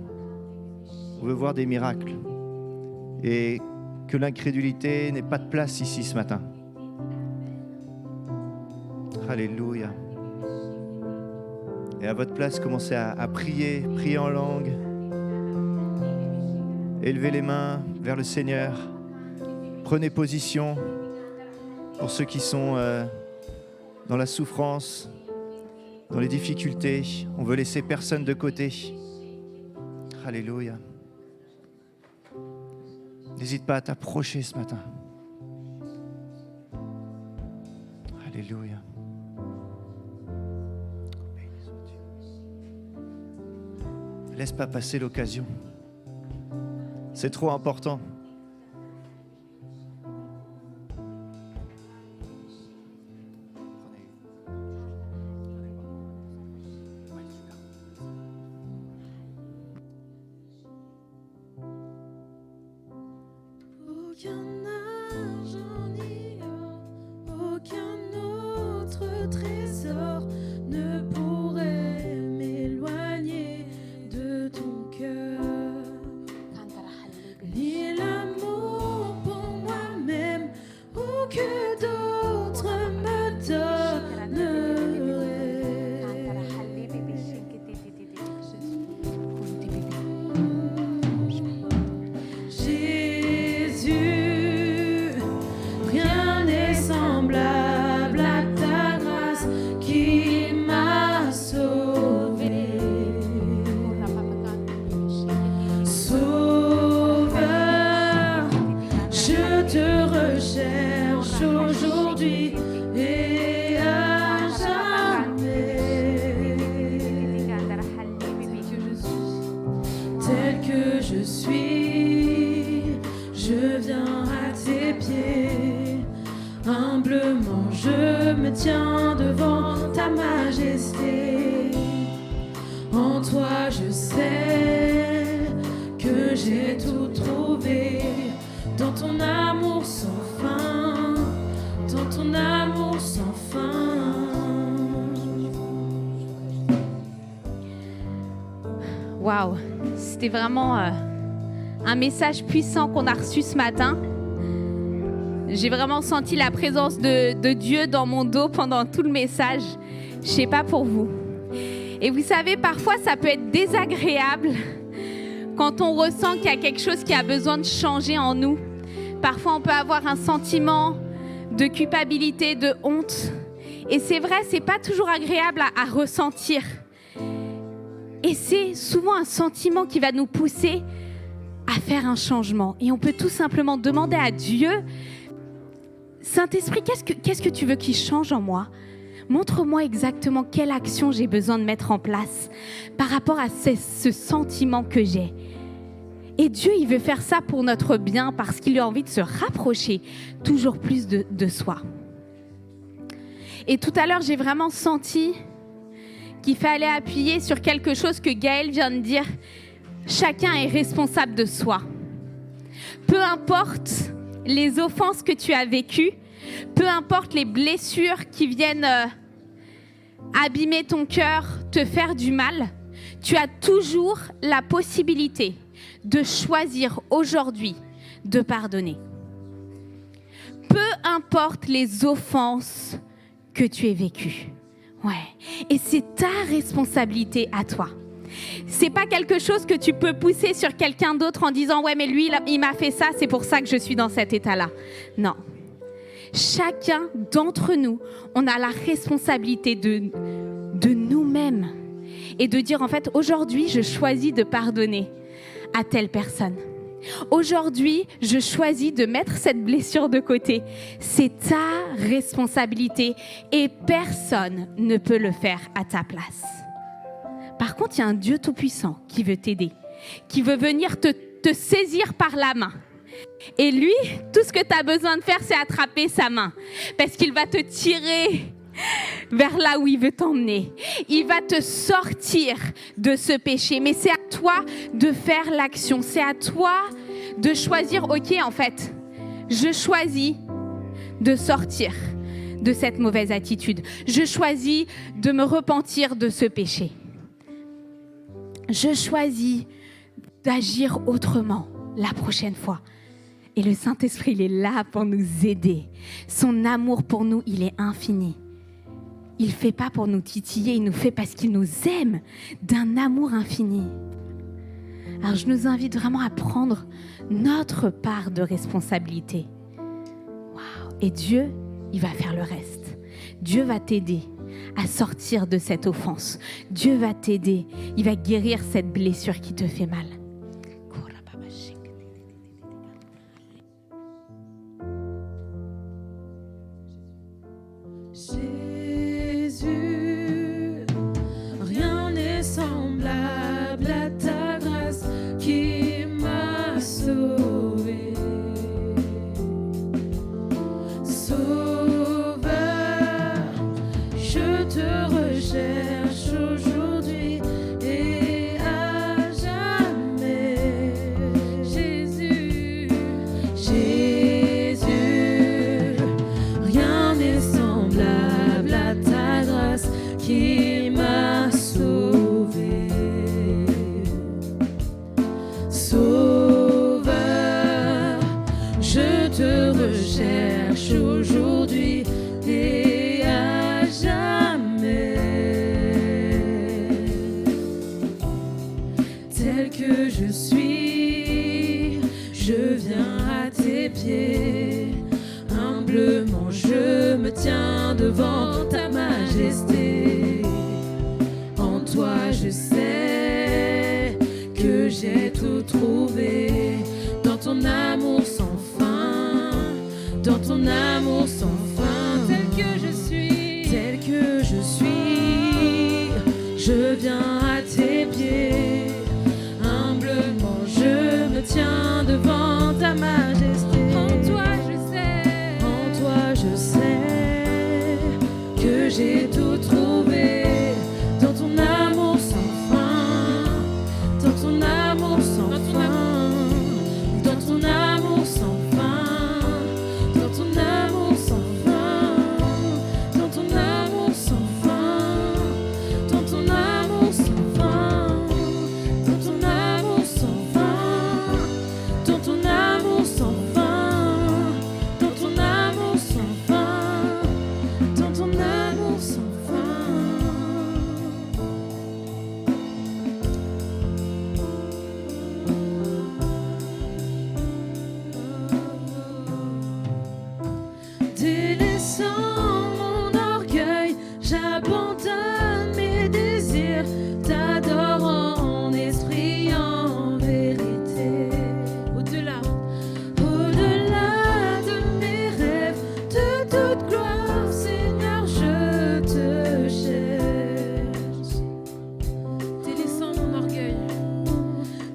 On veut voir des miracles. Et que l'incrédulité n'ait pas de place ici ce matin. Alléluia. Et à votre place, commencez à prier en langue. Élevez les mains vers le Seigneur. Prenez position pour ceux qui sont dans la souffrance, dans les difficultés. On veut laisser personne de côté. Alléluia. N'hésite pas à t'approcher ce matin. Alléluia. Laisse pas passer l'occasion. C'est trop important. Aucun argent ni or, aucun autre trésor ne pourrait m'éloigner de ton cœur. Ni l'amour pour moi-même ou que d'autres me donneraient. Jésus, rien n'est semblable à ta grâce qui m'a sauvé. Je te recherche aujourd'hui et à jamais. Tel que je suis, je viens à tes pieds. Humblement, je me tiens devant ta majesté. En toi, je sais que j'ai tout trouvé. Dans ton amour sans fin, dans ton amour sans fin. Waouh, c'était vraiment un message puissant qu'on a reçu ce matin. J'ai vraiment senti la présence de Dieu dans mon dos pendant tout le message. Je sais pas pour vous. Et vous savez, parfois ça peut être désagréable quand on ressent qu'il y a quelque chose qui a besoin de changer en nous. Parfois, on peut avoir un sentiment de culpabilité, de honte. Et c'est vrai, c'est pas toujours agréable à ressentir. Et c'est souvent un sentiment qui va nous pousser à faire un changement. Et on peut tout simplement demander à Dieu, Saint-Esprit, qu'est-ce que tu veux qu'il change en moi ? Montre-moi exactement quelle action j'ai besoin de mettre en place par rapport à ce sentiment que j'ai. Et Dieu, il veut faire ça pour notre bien parce qu'il a envie de se rapprocher toujours plus de soi. Et tout à l'heure, j'ai vraiment senti qu'il fallait appuyer sur quelque chose que Gaël vient de dire. Chacun est responsable de soi. Peu importe les offenses que tu as vécues, peu importe les blessures qui viennent abîmer ton cœur, te faire du mal, tu as toujours la possibilité de choisir aujourd'hui de pardonner. Peu importe les offenses que tu aies vécues. Ouais. Et c'est ta responsabilité à toi. C'est pas quelque chose que tu peux pousser sur quelqu'un d'autre en disant « Ouais, mais lui, il m'a fait ça, c'est pour ça que je suis dans cet état-là. » Non. Chacun d'entre nous, on a la responsabilité de nous-mêmes et de dire en fait, aujourd'hui, je choisis de pardonner à telle personne. Aujourd'hui, je choisis de mettre cette blessure de côté. C'est ta responsabilité et personne ne peut le faire à ta place. Par contre, il y a un Dieu tout-puissant qui veut t'aider, qui veut venir te saisir par la main. Et lui, tout ce que tu as besoin de faire, c'est attraper sa main. Parce qu'il va te tirer vers là où il veut t'emmener. Il va te sortir de ce péché. Mais c'est à toi de faire l'action. C'est à toi de choisir, ok, en fait, je choisis de sortir de cette mauvaise attitude. Je choisis de me repentir de ce péché. Je choisis d'agir autrement la prochaine fois. Et le Saint-Esprit, il est là pour nous aider. Son amour pour nous, il est infini. Il ne fait pas pour nous titiller, il nous fait parce qu'il nous aime d'un amour infini. Alors je nous invite vraiment à prendre notre part de responsabilité. Waouh. Et Dieu, il va faire le reste. Dieu va t'aider à sortir de cette offense. Dieu va t'aider. Il va guérir cette blessure qui te fait mal. Jésus, rien n'est semblable à ta grâce qui m'a sauvé. Sauveur, je te recherche aujourd'hui et à jamais. Jésus, Jésus, rien n'est semblable à ta grâce qui m'a sauvé. Sauveur, je te recherche aujourd'hui et à jamais. Tel que je suis, je viens à tes pieds. Humblement, je me tiens devant ta majesté. En toi, je sais que j'ai tout trouvé. Dans ton amour sans fin, dans ton amour sans fin. Tel que je suis, je viens à tes pieds. Humblement, je me tiens devant ta majesté. En toi, je sais que j'ai tout trouvé. Dans ton amour sans fin, dans ton amour sans fin, dans ton amour sans fin, dans ton amour sans fin, dans ton amour sans fin, dans ton amour sans fin, dans ton amour sans fin, dans ton amour sans fin, dans ton amour sans fin, dans ton amour sans délaissant mon orgueil, j'abandonne mes désirs, t'adore en esprit, en vérité. Au-delà de mes rêves, de toute gloire, Seigneur, je te cherche.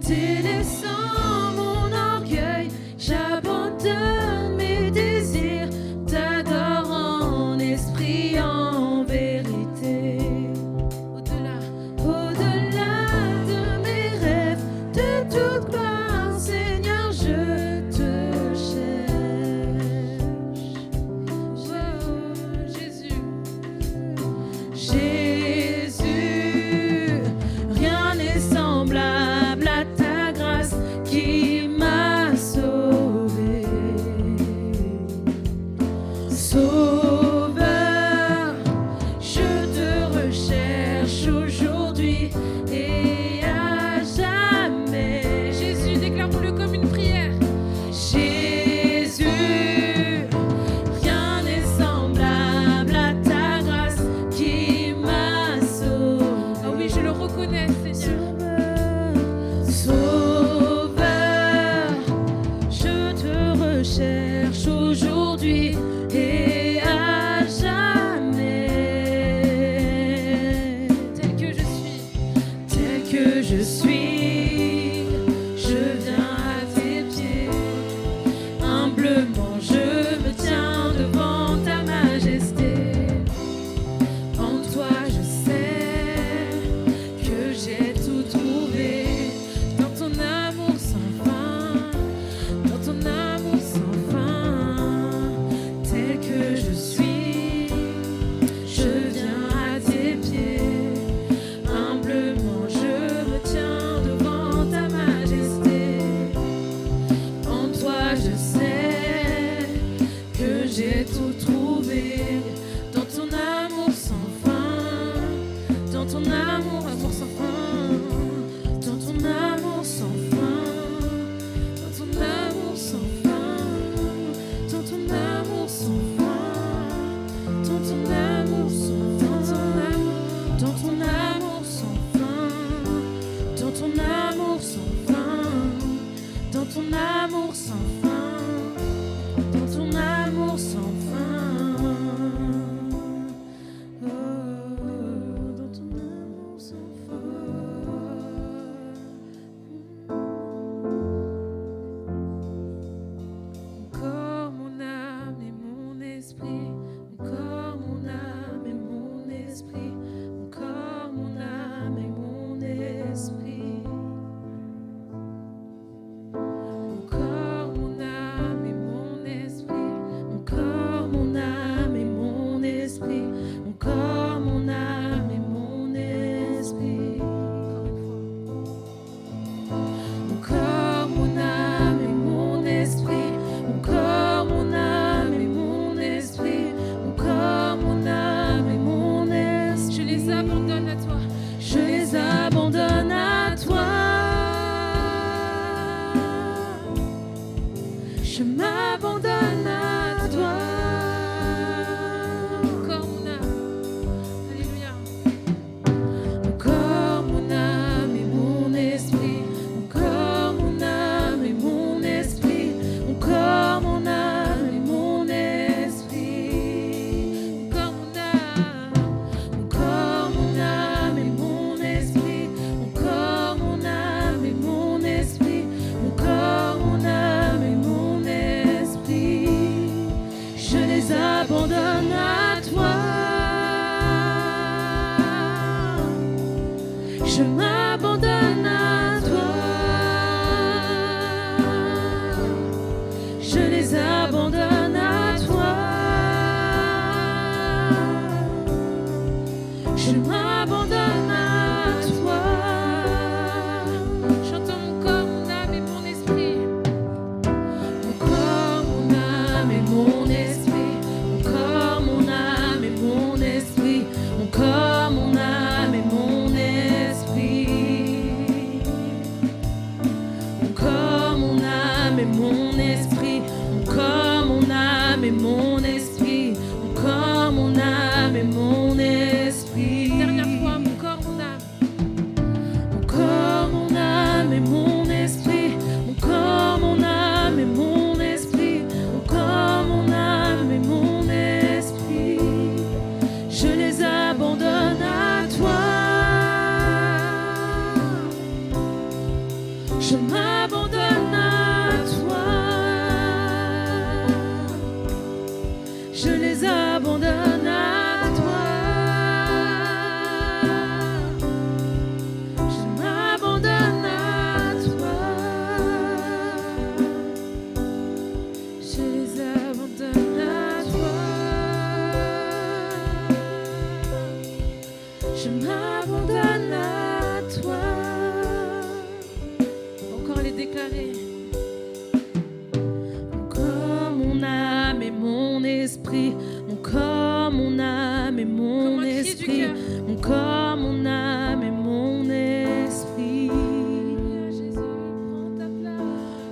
Délaissant mon orgueil, j'abandonne mes désirs, t'adore en esprit, en vérité. Au-delà de mes rêves, de toute gloire, Seigneur, je te cherche. Oh, Jésus, Jésus, rien n'est semblable à ta grâce qui m'a sauvé. Sauveur, je te recherche aujourd'hui et à jamais. Jésus, déclare-le comme une prière. Jésus, rien n'est semblable à ta grâce qui m'a sauvé. Ah oui, je le reconnais, Seigneur. Sauveur, je te recherche aujourd'hui et à jamais. Tel que je suis, je viens à tes pieds. Humblement, je me tiens devant ta majesté. En toi, je sais que j'ai tout trouvé. Dans ton amour sans fin, dans ton amour sans fin, tel amour sans fin, dans ton amour sans fin, dans ton amour sans fin, dans ton amour sans fin, dans ton amour sans fin, dans ton amour sans fin, dans ton amour sans fin, dans ton amour sans fin, dans ton amour sans fin. Je m'abandonne à toi. Mon corps, mon âme. Alléluia. Mon corps, mon âme et mon esprit. Mon corps, mon âme et mon esprit. Mon corps, mon âme et mon esprit. Mon corps, mon âme. Mon corps, mon âme et mon esprit. Mon corps, mon âme et mon esprit. Mon corps, mon âme et mon je les abandonne à toi. Je m'abandonne à toi. Je les abandonne à toi. Je m'abandonne à toi. Chantons mon corps, mon âme et mon esprit. Mon corps, mon âme et mon esprit. Mon corps, mon âme et mon esprit. Mon corps, mon âme et mon esprit. Mon corps, mon âme et mon esprit. Mon corps, mon âme et mon esprit. Mon corps, mon âme et mon esprit. Dernière fois, mon corps, mon âme. Mon corps, mon âme et mon esprit. Mon corps, mon âme et mon esprit. Mon corps, mon âme et mon esprit. Je les abandonne à toi. Je m'abandonne à toi. Je les abandonne à toi. Je m'abandonne à toi. Je les abandonne à toi. Je m'abandonne à toi. Encore les déclarer. Mon corps, mon âme et mon esprit. Mon corps, mon âme et mon esprit. Mon corps, mon âme et mon esprit.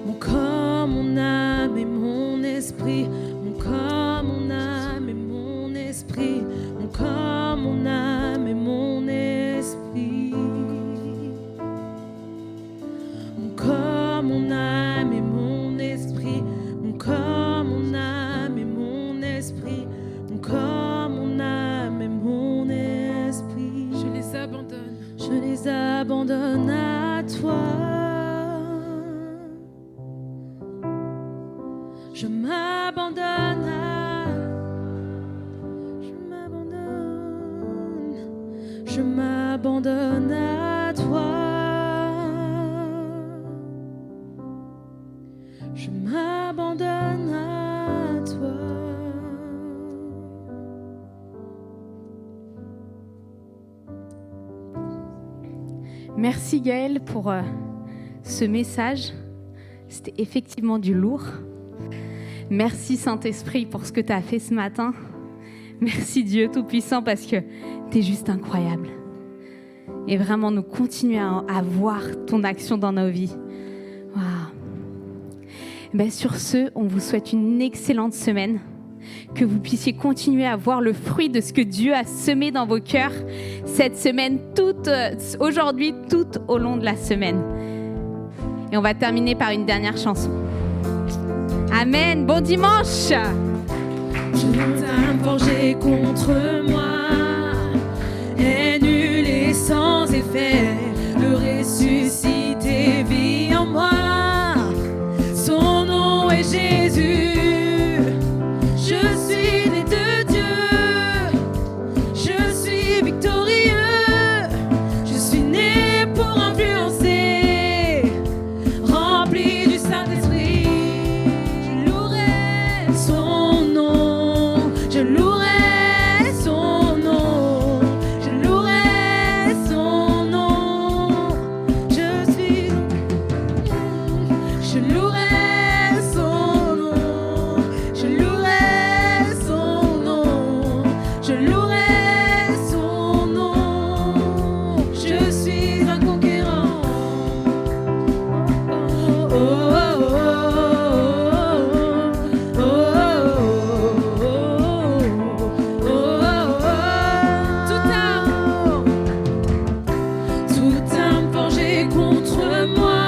Mon corps, mon âme et mon esprit. Mon corps, mon âme et mon esprit. Mon corps, mon âme et mon esprit. Mon corps, mon âme et mon esprit. Mon corps, mon âme et mon esprit. Mon corps, mon âme et mon esprit. Je les abandonne. Je les abandonne à toi. Je m'abandonne à. Je m'abandonne. Je m'abandonne à toi. Je m'abandonne à toi. Merci Gaëlle pour ce message. C'était effectivement du lourd. Merci Saint-Esprit pour ce que tu as fait ce matin. Merci Dieu Tout-Puissant parce que tu es juste incroyable. et vraiment nous continuer à voir ton action dans nos vies. Wow. Sur ce, on vous souhaite une excellente semaine, que vous puissiez continuer à voir le fruit de ce que Dieu a semé dans vos cœurs cette semaine, aujourd'hui, tout au long de la semaine. Et on va terminer par une dernière chanson. Amen, bon dimanche. Je t'aime forgé contre moi, est nul et sans effet, le ressuscité vit en moi, son nom est Jésus, je suis né de Dieu, je suis victorieux, je suis né pour influencer, rempli du Saint-Esprit, je louerai son nom, je louerai son nom, je louerai son nom, je suis, je louerai son nom, je louerai son nom, je louerai son nom, je suis un conquérant. Oh, oh, oh, oh, oh, oh, oh, toute arme forgée contre moi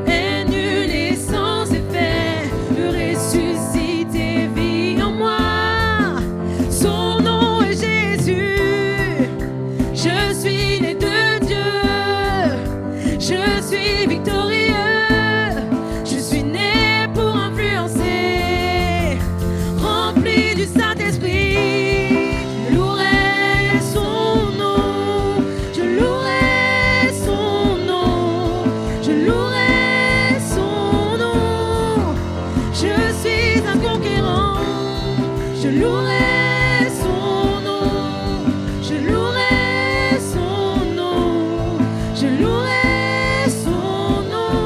est nulle et sans effet, le ressuscité vit en moi, son nom est Jésus, je suis né de Dieu, je suis victorieux, je suis né pour influencer, rempli du Saint-Esprit, je louerai son nom, je louerai son nom, je louerai son nom, je suis un conquérant, je louerai son nom, je louerai son nom, je louerai son nom,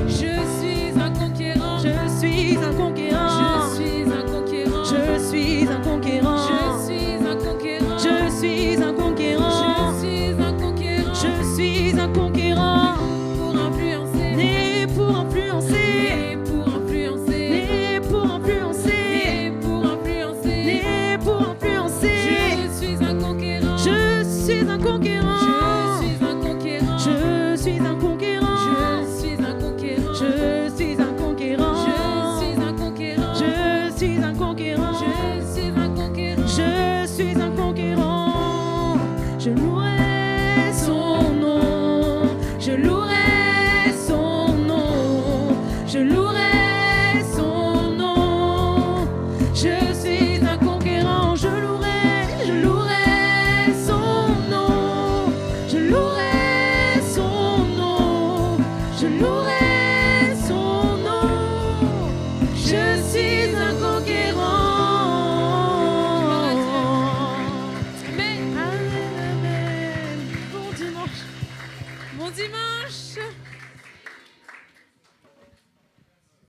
je suis un conquérant, je suis un conquérant, je suis un conquérant, je suis un conquérant, je suis un conquérant, je suis un conquérant, je suis un conquérant, je suis un conquérant, pour influencer, né pour influencer, né pour influencer, né pour influencer, né pour influencer, né pour influencer, je suis un conquérant, je suis un conquérant, je suis un conquérant, je suis un conquérant, je suis un conquérant, je suis un conquérant, je suis un conquérant, je suis un conquérant, je suis un conquérant, je suis un conquérant, je louerai son nom, je louerai son nom, je louerai son nom, je suis